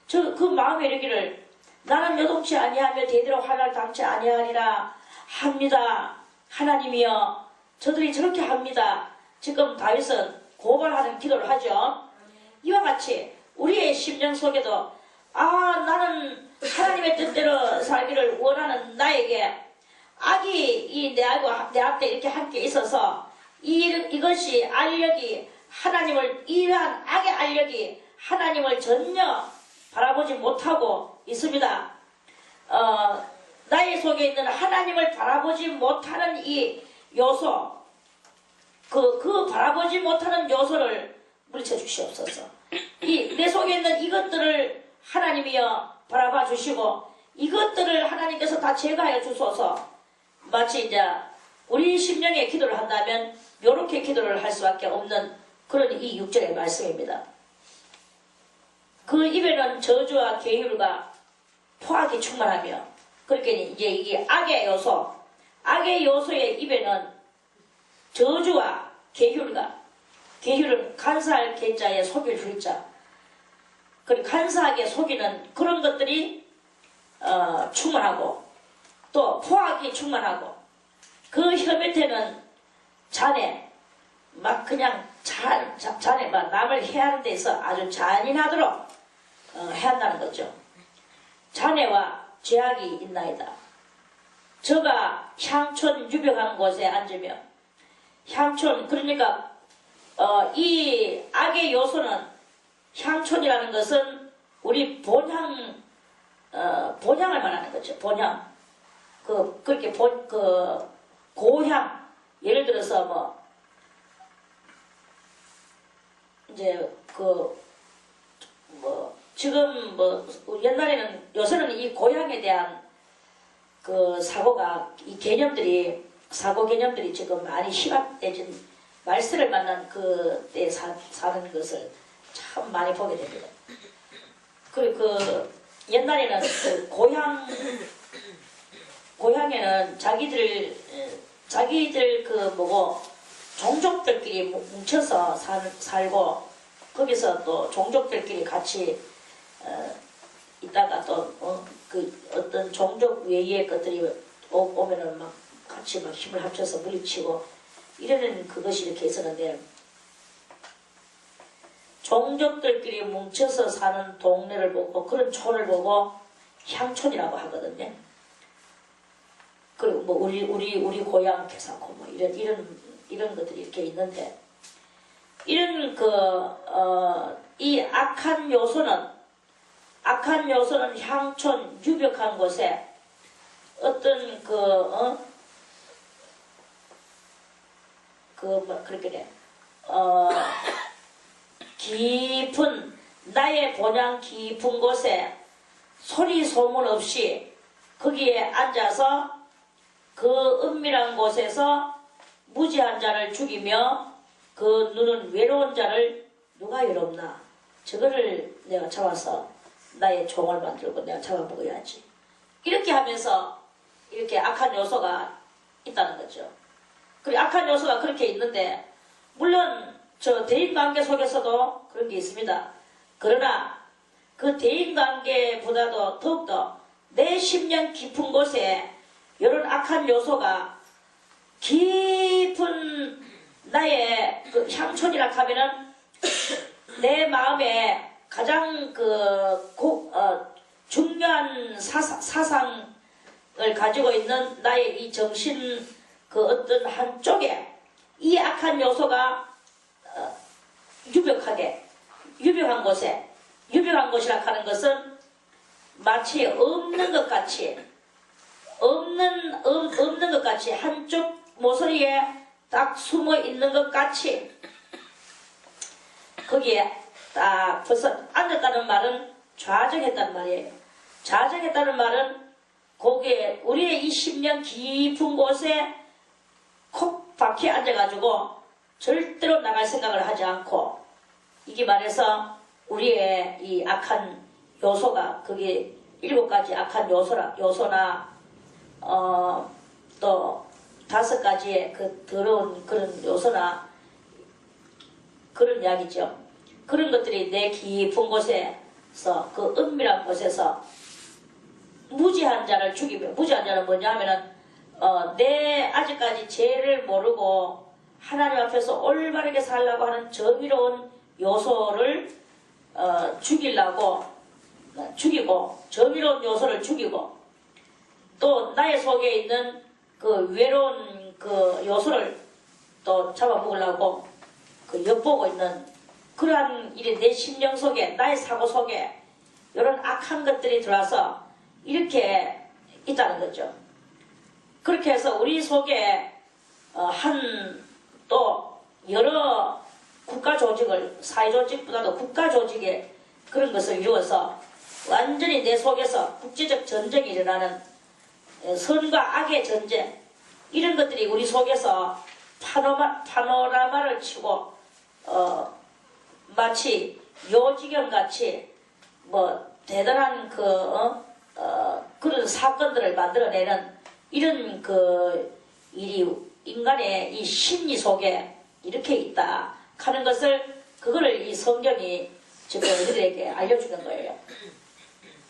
Speaker 1: 그 마음에 이르기를 나는 요동치 아니하며 대대로 환난을 당치 아니하리라 합니다. 하나님이여 저들이 저렇게 합니다. 지금 다윗은 고발하는 기도를 하죠. 이와 같이 우리의 심령 속에도 나는 하나님의 뜻대로 살기를 원하는 나에게 악이 내 앞에 이렇게 함께 있어서 이것이 알력이 이러한 악의 알력이 하나님을 전혀 바라보지 못하고 있습니다. 나의 속에 있는 하나님을 바라보지 못하는 이 요소, 그 바라보지 못하는 요소를 물리쳐 주시옵소서. 내 속에 있는 이것들을 하나님이여 바라봐 주시고, 이것들을 하나님께서 다 제거하여 주소서. 마치 이제 우리 심령의 기도를 한다면 이렇게 기도를 할 수밖에 없는 그런 이 6절의 말씀입니다. 그 입에는 저주와 계율과 포악이 충만하며, 그렇게 이제 이게 악의 요소의 입에는 저주와 계율은 간사할 계자에 속일 줄자, 그리고 간사하게 속이는 그런 것들이 충만하고, 또 포악이 충만하고, 그 혀 밑에는 잔해, 막 그냥 잔해, 막 남을 해하는 데서 아주 잔인하도록 해한다는 거죠. 잔해와 죄악이 있나이다. 저가 향촌 유벽한 곳에 앉으며, 향촌, 그러니까 이 악의 요소는, 향촌이라는 것은 우리 본향을 말하는 거죠. 본향. 그렇게 고향. 예를 들어서 이제 지금 옛날에는, 요새는 이 고향에 대한 그 사고가, 사고 개념들이 지금 많이 희박해진 말세를 만난 그때 사는 것을 참 많이 보게 됩니다. 그리고 옛날에는 고향에는 자기들 종족들끼리 뭉쳐서 살고, 거기서 또 종족들끼리 같이 있다가 또 어떤 종족 외의 것들이 오면은 막 같이 막 힘을 합쳐서 물리치고 이러는 그것이 이렇게 있었는데, 종족들끼리 뭉쳐서 사는 동네를 보고, 그런 촌을 보고 향촌이라고 하거든요. 그리고 우리 고향 개사코 이런 것들이 이렇게 있는데, 이런 이 악한 요소는 향촌 유벽한 곳에 어떤 그렇게 깊은, 나의 본향 깊은 곳에 소리 소문 없이 거기에 앉아서 그 은밀한 곳에서 무지한 자를 죽이며, 그 눈은 외로운 자를 누가 외롭나? 저거를 내가 잡아서 나의 종을 만들고 내가 잡아먹어야지. 이렇게 하면서 이렇게 악한 요소가 있다는 거죠. 그리고 악한 요소가 그렇게 있는데, 물론 저 대인관계 속에서도 그런 게 있습니다. 그러나 그 대인관계보다도 더욱더 내 심령 깊은 곳에 이런 악한 요소가 깊은 나의 향촌이라 하면은 내 마음에 가장 중요한 사상을 가지고 있는 나의 이 정신 어떤 한쪽에 이 악한 요소가 유벽한 곳이라 하는 것은 마치 없는 것 같이 한쪽 모서리에 딱 숨어 있는 것 같이 거기에 딱 벌써 앉았다는 말은 좌정했다는 말이에요. 좌정했다는 말은 거기에 우리의 이 심령 깊은 곳에 콕 박혀 앉아가지고 절대로 나갈 생각을 하지 않고, 이게 말해서 우리의 이 악한 요소가, 그게 7가지 악한 요소나 또 5가지의 그 더러운 그런 요소나 그런 이야기죠. 그런 것들이 내 깊은 곳에서, 그 은밀한 곳에서 무지한 자를 죽이며, 무지한 자는 뭐냐 하면은 내 아직까지 죄를 모르고 하나님 앞에서 올바르게 살라고 하는 정의로운 요소를 죽이고, 정의로운 요소를 죽이고, 또 나의 속에 있는 그 외로운 그 요소를 또 잡아먹으려고 엿보고 있는 그러한 일이 내 심령 속에, 나의 사고 속에 이런 악한 것들이 들어와서 이렇게 있다는 거죠. 그렇게 해서 우리 속에 또 여러 국가 조직을, 사회 조직보다도 국가 조직의 그런 것을 이루어서 완전히 내 속에서 국제적 전쟁이 일어나는 선과 악의 전쟁, 이런 것들이 우리 속에서 파노라마를 치고 마치 요지경같이 대단한 그런 사건들을 만들어내는 이런 일이 인간의 이 심리 속에 이렇게 있다 하는 것을, 그거를 이 성경이 지금 우리들에게 알려주는 거예요.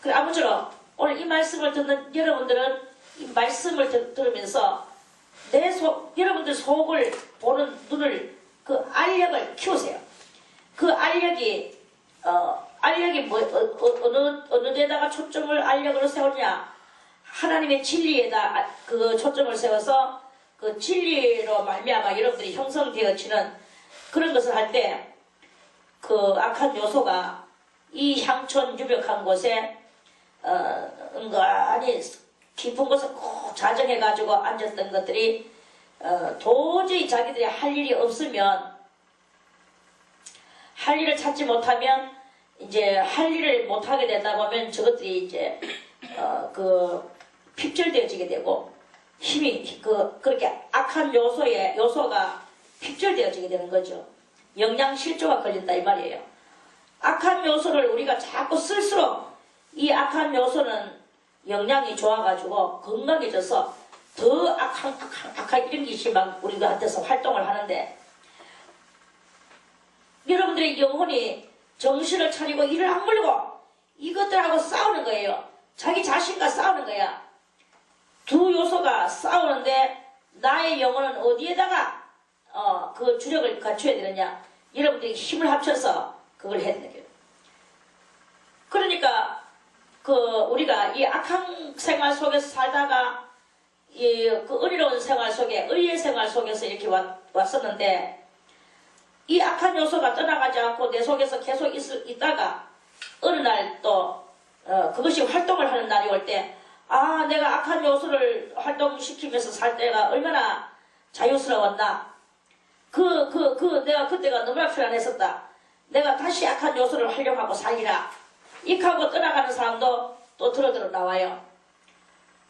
Speaker 1: 그래, 아무쪼록 오늘 이 말씀을 듣는 여러분들은 이 말씀을 들으면서 여러분들 속을 보는 눈을, 그 알력을 키우세요. 그 알력이 어느 데다가 초점을 알력으로 세우냐? 하나님의 진리에다 그 초점을 세워서 그 진리로 말미암아 여러분들이 형성되어지는 그런 것을 할 때 그 악한 요소가 이 향촌 유벽한 곳에 은근히 깊은 곳에 꼭 자정해가지고 앉았던 것들이 도저히 자기들이 할 일이 없으면, 할 일을 찾지 못하면 이제 할 일을 못하게 되다 보면 저것들이 이제 핍절되어지게 되고, 힘이 그렇게 악한 요소가 핍절되어지게 되는 거죠. 영양실조가 걸린다 이 말이에요. 악한 요소를 우리가 자꾸 쓸수록 이 악한 요소는 영양이 좋아가지고 건강해져서 더 악한 이런 것이 막 우리한테서 활동을 하는데, 여러분들의 영혼이 정신을 차리고 이를 악물고 이것들하고 싸우는 거예요. 자기 자신과 싸우는 거야. 두 요소가 싸우는데 나의 영혼은 어디에다가 그 주력을 갖춰야 되느냐? 여러분들이 힘을 합쳐서 그걸 해야 되는 거예요. 그러니까 우리가 이 악한 생활 속에서 살다가 그 은혜로운 생활 속에, 의의 생활 속에서 이렇게 왔었는데, 이 악한 요소가 떠나가지 않고 내 속에서 계속 있다가 어느 날 또 그것이 활동을 하는 날이 올 때, 내가 악한 요소를 활동시키면서 살 때가 얼마나 자유스러웠나. 내가 그때가 너무나 편안했었다. 내가 다시 악한 요소를 활용하고 살리라. 익하고 떠나가는 사람도 또 들어 나와요.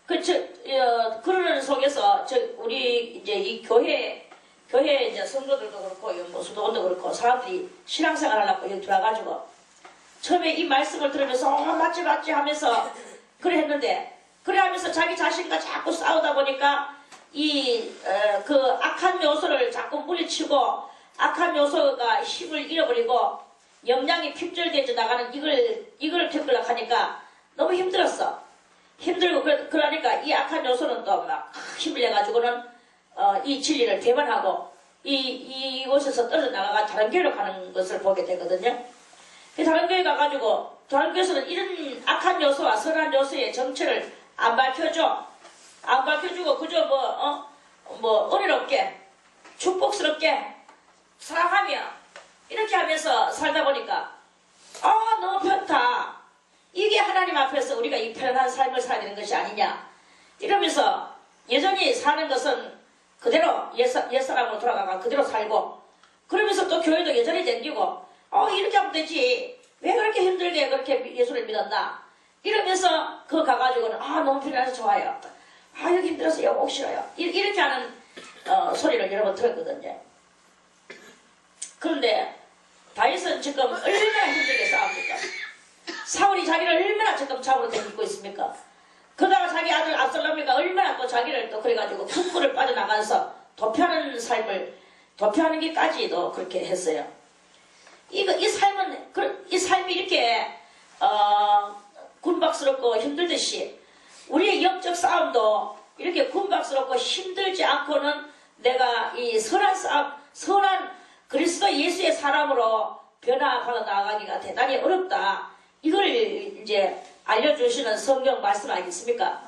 Speaker 1: 그러는 속에서 우리 이제 이 교회 이제 성도들도 그렇고 수도원도 그렇고 사람들이 신앙생활 하려고 여기 들어와가지고 처음에 이 말씀을 들으면서 맞지 하면서 그래 했는데, 그래 하면서 자기 자신과 자꾸 싸우다 보니까 그 악한 요소를 자꾸 물리치고 악한 요소가 힘을 잃어버리고 영양이 핍절되어 나가는 이걸 겪으려고 하니까 너무 힘들었어. 힘들고 그러니까 이 악한 요소는 또 막 힘을 내가지고는 이 진리를 대변하고 이곳에서 떨어져 나가가 다른 교회로 가는 것을 보게 되거든요. 다른 교회 가가지고 다른 교회에서는 이런 악한 요소와 선한 요소의 정체를 안 밝혀줘. 안 밝혀주고 그저 은혜롭게 축복스럽게 사랑하며 이렇게 하면서 살다 보니까 너무 편타. 이게 하나님 앞에서 우리가 이 편안한 삶을 살아야 되는 것이 아니냐 이러면서 여전히 사는 것은 그대로 옛사람으로 돌아가가 그대로 살고, 그러면서 또 교회도 여전히 댕기고 이렇게 하면 되지 왜 그렇게 힘들게 그렇게 예수를 믿었나 이러면서 그거 가가지고는 너무 편안해서 좋아요. 여기 힘들어서 여기 싫어요. 이렇게 하는 소리를 여러 번 들었거든요. 그런데 다윗은 지금 얼마나 힘들게 싸웁니까? 사울이 자기를 얼마나 지금 잡으로 댕기고 있습니까? 그러다가 자기 아들 압살롬이가 얼마나 또 자기를 또 그래가지고 풍부를 빠져나가서 도피하는 게까지도 그렇게 했어요. 이 삶이 이렇게 군박스럽고 힘들듯이 우리의 영적 싸움도 이렇게 군박스럽고 힘들지 않고는 내가 이 선한 그리스도 예수의 사람으로 변화받아 나아가기가 대단히 어렵다. 이걸 이제 알려주시는 성경 말씀 아니겠습니까?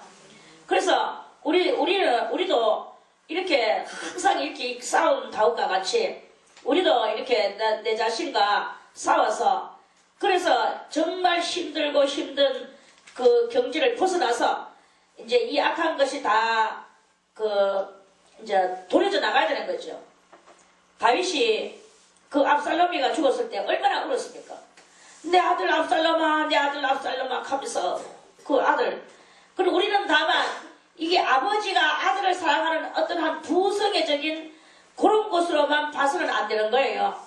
Speaker 1: 그래서 우리도 이렇게 항상 이렇게 싸운 다윗과 같이 우리도 이렇게 내 자신과 싸워서, 그래서 정말 힘들고 힘든 그 경지를 벗어나서 이제 이 악한 것이 다 이제 도려져 나가야 되는 거죠. 다윗이 그 압살롬이가 죽었을 때 얼마나 울었습니까? 내 아들 압살롬아, 내 아들 압살롬아 하면서 그 아들. 그리고 우리는 다만 이게 아버지가 아들을 사랑하는 어떤 한 부성애적인 그런 것으로만 봐서는 안 되는 거예요.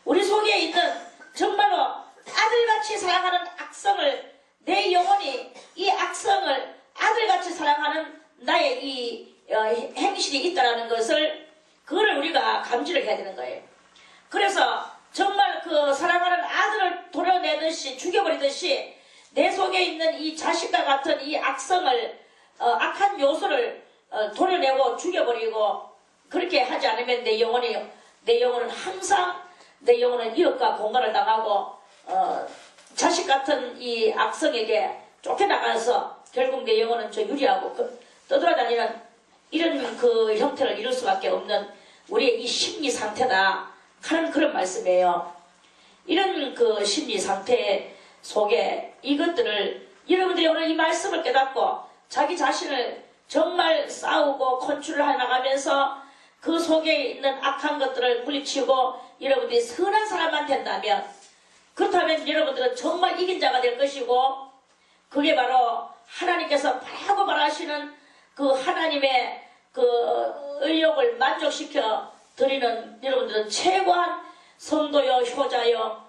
Speaker 1: 우리 속에 있는 정말로 아들같이 사랑하는 악성을, 내 영혼이 이 악성을 아들같이 사랑하는 나의 이 행실이 있다는 것을, 그거를 우리가 감지를 해야 되는 거예요. 그래서 정말 그 사랑하는 아들을 도려내듯이, 죽여버리듯이 내 속에 있는 이 자식과 같은 이 악성을, 악한 요소를 도려내고 죽여버리고, 그렇게 하지 않으면 내 영혼은 항상, 내 영혼은 이웃과 공갈을 당하고 자식 같은 이 악성에게 쫓겨나가서 결국 내 영혼은 저 유리하고 떠돌아다니는 이런 그 형태를 이룰 수밖에 없는 우리의 이 심리 상태다 하는 그런 말씀이에요. 이런 그 심리 상태 속에 이것들을 여러분들이 오늘 이 말씀을 깨닫고 자기 자신을 정말 싸우고 컨트롤 해나가면서 그 속에 있는 악한 것들을 물리치고 여러분들이 선한 사람만 된다면, 그렇다면 여러분들은 정말 이긴 자가 될 것이고, 그게 바로 하나님께서 바라고 바라시는 그 하나님의 그 의욕을 만족시켜 드리는 여러분들은 최고한 성도요, 효자요,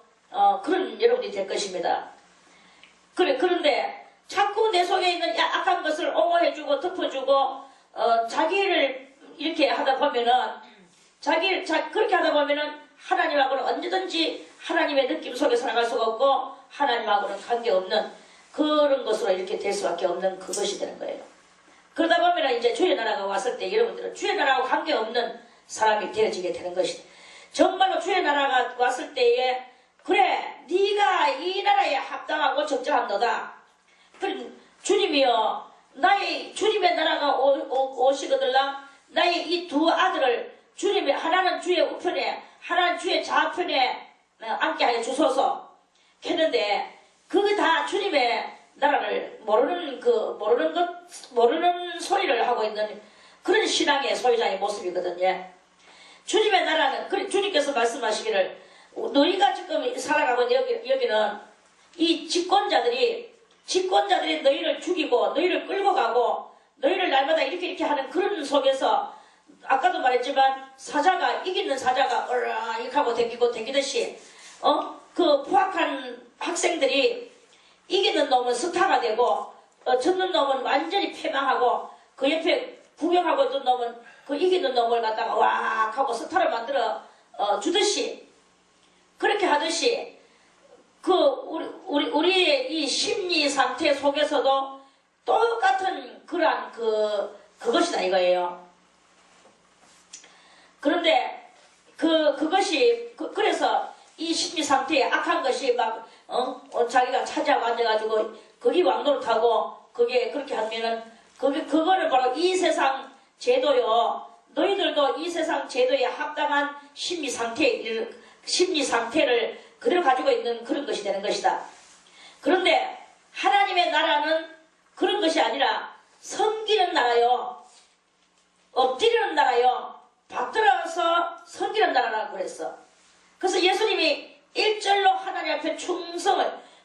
Speaker 1: 그런 여러분이 될 것입니다. 그런데 자꾸 내 속에 있는 악한 것을 옹호해주고 덮어주고 자기를 이렇게 하다 보면은 그렇게 하다 보면은 하나님하고는 언제든지 하나님의 느낌 속에 살아갈 수가 없고 하나님하고는 관계없는 그런 것으로 이렇게 될 수밖에 없는 그것이 되는 거예요. 그러다 보면은 이제 주의 나라가 왔을 때 여러분들은 주의 나라하고 관계없는 사람이 되어지게 되는 것이다. 정말로 주의 나라가 왔을 때에 그래 네가 이 나라에 합당하고 적절한 너다. 그래 주님이여 주님의 나라가 오시거들라 나의 이 두 아들을 주님이 하나는 주의 우편에 하나는 주의 좌편에 앉게 하여 주소서 했는데 그거 다 주님의 나라를 모르는 소리를 하고 있는 그런 신앙의 소유자의 모습이거든요. 주님의 나라는 그래 주님께서 말씀하시기를 너희가 지금 살아가고 있는 여기는 이 집권자들이 너희를 죽이고 너희를 끌고 가고 너희를 날마다 이렇게 하는 그런 속에서 아까도 말했지만 이기는 사자가 이렇게 하고 댕기듯이 그 포악한 학생들이 이기는 놈은 스타가 되고 졌는 놈은 완전히 패망하고 그 옆에 구경하고 있던 놈은 그 이기는 놈을 갖다가 왁 하고 스타를 만들어 주듯이 그렇게 하듯이 우리의 이 심리 상태 속에서도 똑같은 그러한 그것이다 이거예요. 그런데 그래서 이 심리 상태에 악한 것이 막 자기가 차지하고 앉아가지고 거기 왕노릇하고 그게 그렇게 하면은 그거를 바로 이 세상 제도요. 너희들도 이 세상 제도에 합당한 심리 상태를 그대로 가지고 있는 그런 것이 되는 것이다. 그런데 하나님의 나라는 그런 것이 아니라 섬기는 나라요. 엎드리는 나라요. 받들어서 섬기는 나라라고 그랬어. 그래서 예수님이 일절로 하나님 앞에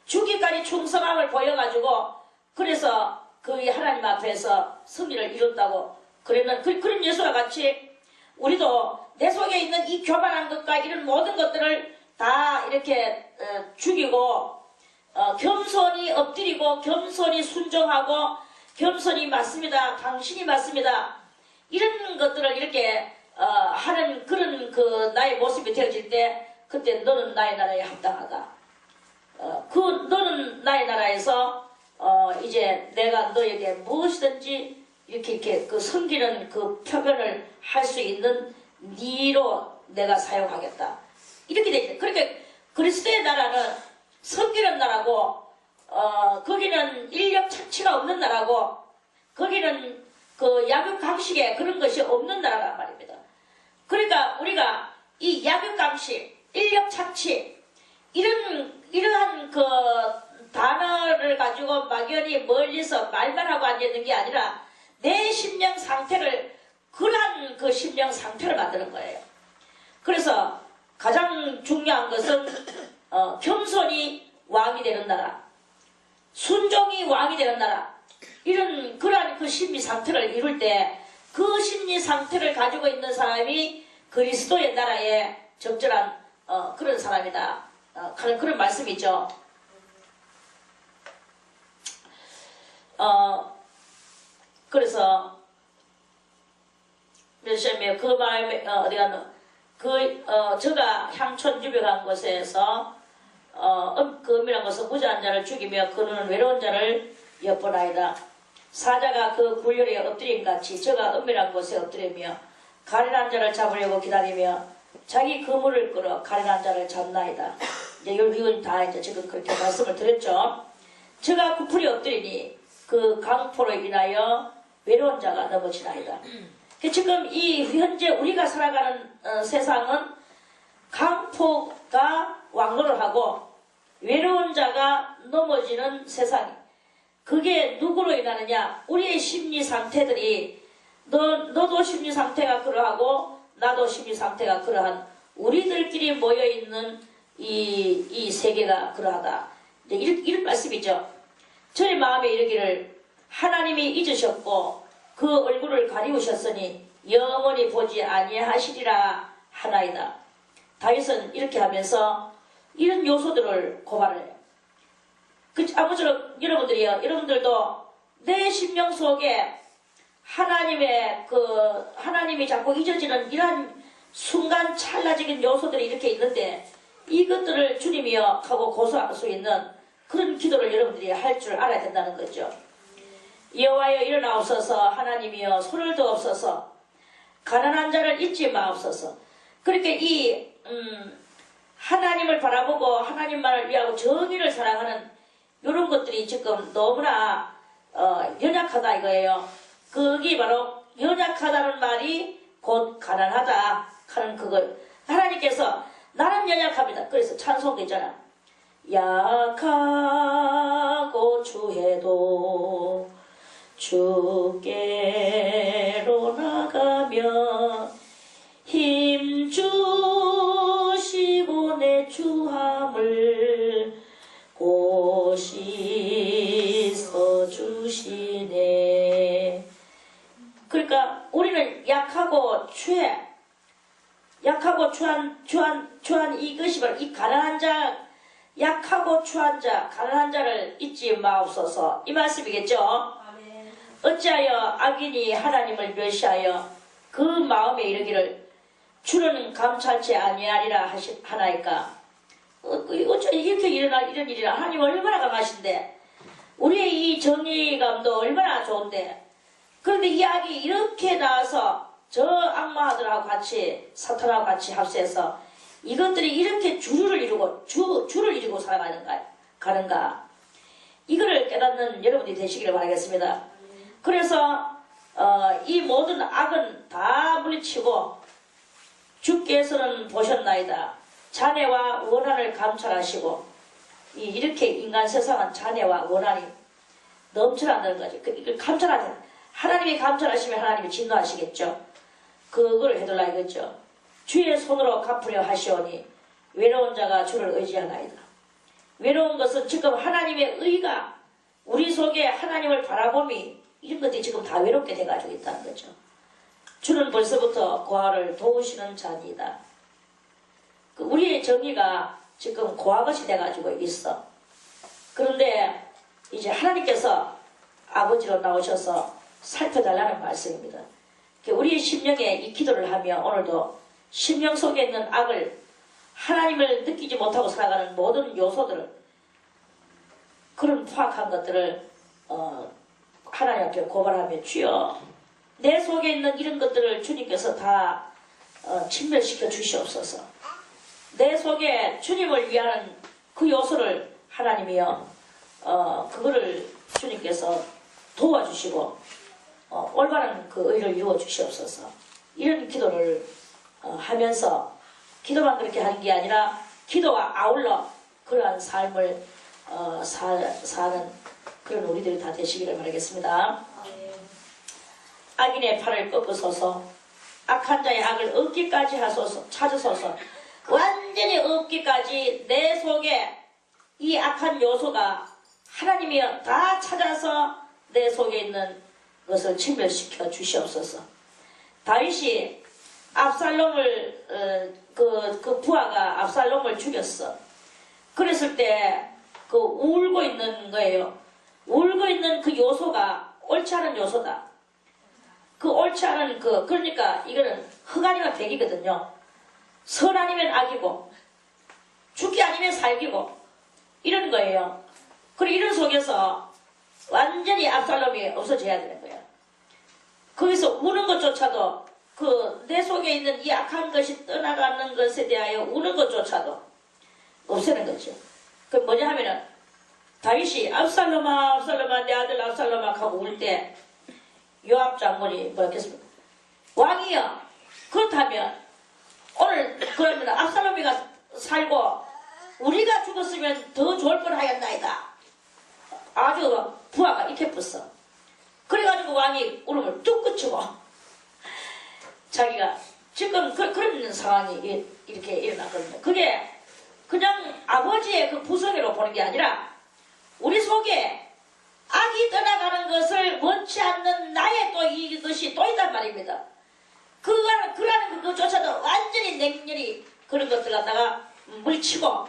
Speaker 1: 죽기까지 충성함을 보여가지고 그래서 그 하나님 앞에서 승리를 이뤘다고 그런 예수와 같이 우리도 내 속에 있는 이 교만한 것과 이런 모든 것들을 다 이렇게 죽이고 겸손히 엎드리고 겸손히 순종하고 겸손히 맞습니다. 당신이 맞습니다. 이런 것들을 이렇게 하는 그런 나의 모습이 되어질 때 그때 너는 나의 나라에 합당하다. 너는 나의 나라에서 이제 내가 너에게 무엇이든지 이렇게 섬기는 그 표현을 할 수 있는 니로 내가 사용하겠다. 이렇게 되죠. 그러니까 그리스도의 나라는 섬기는 나라고 거기는 인력 착취가 없는 나라고 거기는 약육강식에 그런 것이 없는 나라란 말입니다. 그러니까 우리가 이 약육강식, 인력 착취 이러한 단어를 가지고 막연히 멀리서 말만 하고 앉아있는 게 아니라 내 심령 상태를 그러한 그 심령 상태를 만드는 거예요. 그래서 가장 중요한 것은 겸손이 왕이 되는 나라, 순종이 왕이 되는 나라, 이런 그러한 그 심리 상태를 이룰 때 그 심리 상태를 가지고 있는 사람이 그리스도의 나라에 적절한 그런 사람이다. 그런 말씀이죠. 그래서 몇 시에 그 마음에 어디 갔노? 저가 향촌 집에 간 곳에서 그 은밀한 것은 무자한 자를 죽이며 그는 외로운 자를 엿보나이다. 사자가 그 굴열에 엎드린 같이 저가 은밀한 곳에 엎드리며 가련한 자를 잡으려고 기다리며 자기 그물을 끌어 가련한 자를 잡나이다. 이제 이건 다 이제 지금 그렇게 말씀을 드렸죠. 저가 구풀이 엎드리니 그 강포로 인하여 외로운 자가 넘어지나이다. 지금 이 현재 우리가 살아가는 세상은 강포가 왕노를 하고 외로운 자가 넘어지는 세상이. 그게 누구로 인하느냐? 우리의 심리 상태들이 너도 심리 상태가 그러하고 나도 심리 상태가 그러한 우리들끼리 모여있는 이 세계가 그러하다. 이런 말씀이죠. 저의 마음에 이르기를 하나님이 잊으셨고 그 얼굴을 가리우셨으니 영원히 보지 아니하시리라 하나이다. 다윗은 이렇게 하면서 이런 요소들을 고발해요. 아무쪼록 여러분들도 내 심령 속에 하나님이 자꾸 잊어지는 이러한 순간 찰나적인 요소들이 이렇게 있는데 이것들을 주님이여 하고 고소할 수 있는 그런 기도를 여러분들이 할 줄 알아야 된다는 거죠. 여호와여 일어나옵소서. 하나님이여 손을 두옵소서. 가난한 자를 잊지 마옵소서. 그렇게 이 하나님을 바라보고 하나님만을 위하고 정의를 사랑하는 이런 것들이 지금 너무나 연약하다 이거예요. 그게 바로 연약하다는 말이 곧 가난하다 하는 그걸 하나님께서 나는 연약합니다. 그래서 찬송도 있잖아. 약하고 추해도 주께로 나가며 힘 주시고 내 주함을 고시서 주시네. 그러니까 우리는 약하고 추한 이것이 바로 이 가난한 자, 약하고 추한 자, 가난한 자를 잊지 마옵소서. 이 말씀이겠죠? 아멘. 어찌하여 악인이 하나님을 멸시하여 그 마음에 이르기를 주는 감찰치 아니하리라 하나이까. 어째 이렇게 이런 일이라. 하나님 얼마나 강하신데 우리의 이 정의감도 얼마나 좋은데 그런데 이 악이 이렇게 나와서 저 악마들하고 같이 사탄하고 같이 합세해서 이것들이 이렇게 주를 이루고 살아가는가 이거를 깨닫는 여러분이 되시기를 바라겠습니다. 그래서 이 모든 악은 다 물리치고 주께서는 보셨나이다. 잔해와 원한을 감찰하시고 이렇게 인간 세상은 잔해와 원한이 넘쳐난다는 거죠. 이걸 감찰하자. 하나님이 감찰하시면 하나님이 진노하시겠죠. 그걸 해둘라 이거죠. 주의 손으로 갚으려 하시오니 외로운 자가 주를 의지하나이다. 외로운 것은 지금 하나님의 의가 우리 속에 하나님을 바라봄이 이런 것들이 지금 다 외롭게 돼가지고 있다는 거죠. 주는 벌써부터 고아를 도우시는 자니이다. 우리의 정의가 지금 고아것이 돼가지고 있어. 그런데 이제 하나님께서 아버지로 나오셔서 살펴달라는 말씀입니다. 우리의 심령에 이 기도를 하며 오늘도 심령 속에 있는 악을 하나님을 느끼지 못하고 살아가는 모든 요소들을 그런 포악한 것들을 하나님 앞에 고발하며 주여 내 속에 있는 이런 것들을 주님께서 다 침멸시켜 주시옵소서. 내 속에 주님을 위하는 그 요소를 하나님이여 그거를 주님께서 도와주시고 올바른 그 의를 이루어 주시옵소서. 이런 기도를 하면서 기도만 그렇게 하는 게 아니라 기도와 아울러 그러한 삶을 사는 그런 우리들이 다 되시기를 바라겠습니다. 악인의 팔을 꺾으소서, 악한 자의 악을 없기까지 하소서, 찾으소서. 완전히 없기까지 내 속에 이 악한 요소가 하나님이 다 찾아서 내 속에 있는 것을 진멸시켜 주시옵소서. 다윗이 압살롬을 그 부하가 압살롬을 죽였어. 그랬을 때 그 울고 있는 거예요. 울고 있는 그 요소가 옳지 않은 요소다. 그 옳지 않은 그러니까 이거는 흑 아니면 백이거든요. 선 아니면 악이고 죽기 아니면 살기고 이런 거예요. 그리고 이런 속에서 완전히 압살롬이 없어져야 되는 거예요. 거기서 우는 것조차도 내 속에 있는 이 악한 것이 떠나가는 것에 대하여 우는 것조차도 없애는 거죠. 그 뭐냐 하면은 다윗이 압살롬아 압살롬아 내 아들 압살롬아 하고 울 때 요압 장군이 뭐였겠습니까? 왕이여, 그렇다면 오늘 그러면 압살롬이가 살고 우리가 죽었으면 더 좋을 뻔하였나이다. 아주 부하가 이렇게 pus어. 그래가지고 왕이 울음을 뚝 그치고 자기가 지금 그런 상황이 이렇게 일어났거든요. 그게 그냥 아버지의 그 부성애로 보는 게 아니라 우리 속에 악이 떠나가는 것을 원치 않는 나의 또 이것이 또 있단 말입니다. 그라는 그것조차도 완전히 냉렬히 그런 것들 갖다가 물치고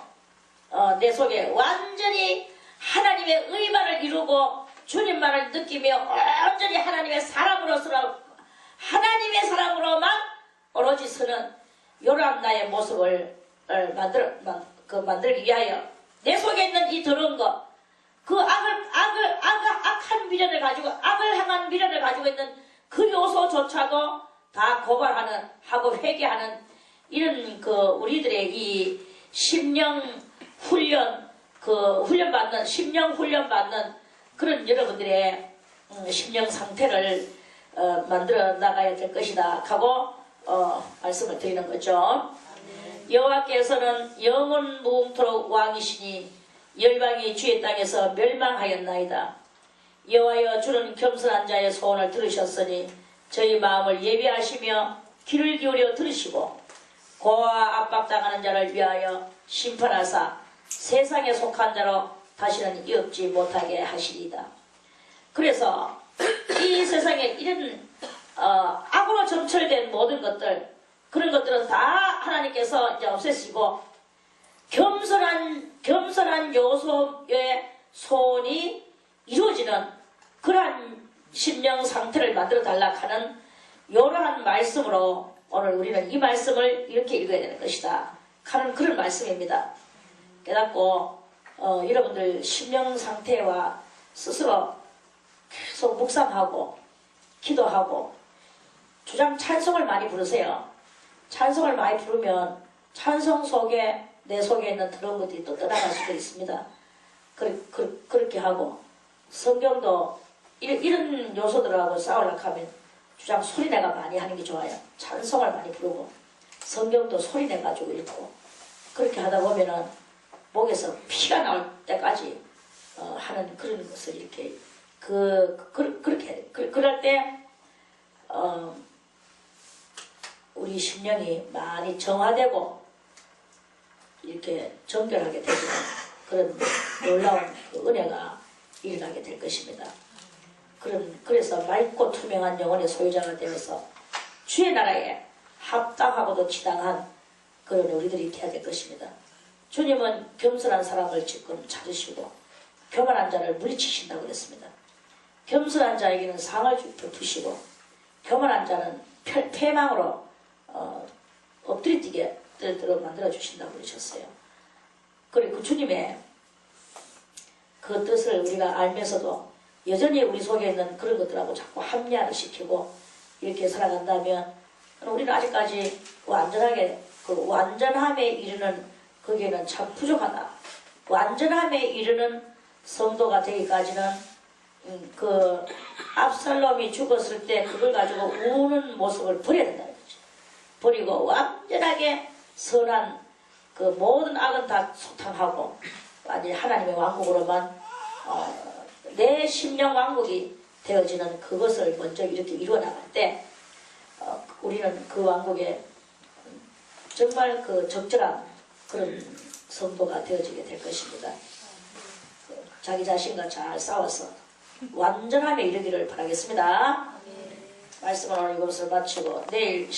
Speaker 1: 내 속에 완전히 하나님의 의만을 이루고 주님만을 느끼며 완전히 하나님의 사람으로만 오로지 서는 요런 나의 모습을 만들기 위하여 내 속에 있는 이 더러운 것, 그 악한 미련을 가지고 악을 향한 미련을 가지고 있는 그 요소조차도 다 고발하는 하고 회개하는 이런 우리들의 이 심령 훈련 심령 훈련 받는 그런 여러분들의 심령 상태를 만들어 나가야 될 것이다 하고 말씀을 드리는 거죠. 여호와께서는 영원 무궁토록 왕이시니 열방이 주의 땅에서 멸망하였나이다. 여호와여, 주는 겸손한 자의 소원을 들으셨으니 저희 마음을 예비하시며 귀를 기울여 들으시고 고와 압박당하는 자를 위하여 심판하사 세상에 속한 자로 다시는 이없지 못하게 하시리이다. 그래서 이 세상에 이런 악으로 점철된 모든 것들, 그런 것들은 다 하나님께서 이제 없애시고 겸손한 요소의 소원이 이루어지는 그러한 심령 상태를 만들어 달라 하는 이러한 말씀으로 오늘 우리는 이 말씀을 이렇게 읽어야 되는 것이다 하는 그런 말씀입니다. 깨닫고 여러분들 심령 상태와 스스로 계속 묵상하고 기도하고 주장 찬송을 많이 부르세요. 찬송을 많이 부르면 찬송 속에 내 속에 있는 더러운 것들이 또 떠나갈 수도 있습니다. 그렇게 하고 성경도 이런 요소들하고 싸우려고 하면 주장 소리내가 많이 하는 게 좋아요. 찬송을 많이 부르고 성경도 소리내가지고 읽고 그렇게 하다 보면은 목에서 피가 나올 때까지 하는 그런 것을 이렇게 그럴 때 우리 심령이 많이 정화되고 이렇게 정결하게 되는 그런 놀라운 그 은혜가 일어나게 될 것입니다. 그래서 맑고 투명한 영혼의 소유자가 되어서 주의 나라에 합당하고도 지당한 그런 우리들이 되어야 될 것입니다. 주님은 겸손한 사람을 지금 찾으시고 교만한 자를 물리치신다고 그랬습니다. 겸손한 자에게는 상을 주시고 교만한 자는 패망으로 엎드리뛰게 만들어 주신다고 그러셨어요. 그리고 그 주님의 그 뜻을 우리가 알면서도 여전히 우리 속에 있는 그런 것들하고 자꾸 합리화를 시키고 이렇게 살아간다면 우리는 아직까지 완전하게 그 완전함에 이르는 거기에는 참 부족하다. 완전함에 이르는 성도가 되기까지는 그 압살롬이 죽었을 때 그걸 가지고 우는 모습을 버려야 된다는 거죠. 버리고 완전하게 선한 그 모든 악은 다 소탕하고 아니 하나님의 왕국으로만 내 심령 왕국이 되어지는 그것을 먼저 이렇게 이루어 나갈 때 우리는 그 왕국에 정말 그 적절한 그런 성도가 되어지게 될 것입니다. 자기 자신과 잘 싸워서 완전함에 이르기를 바라겠습니다. 말씀을 오늘 이것을 마치고 내일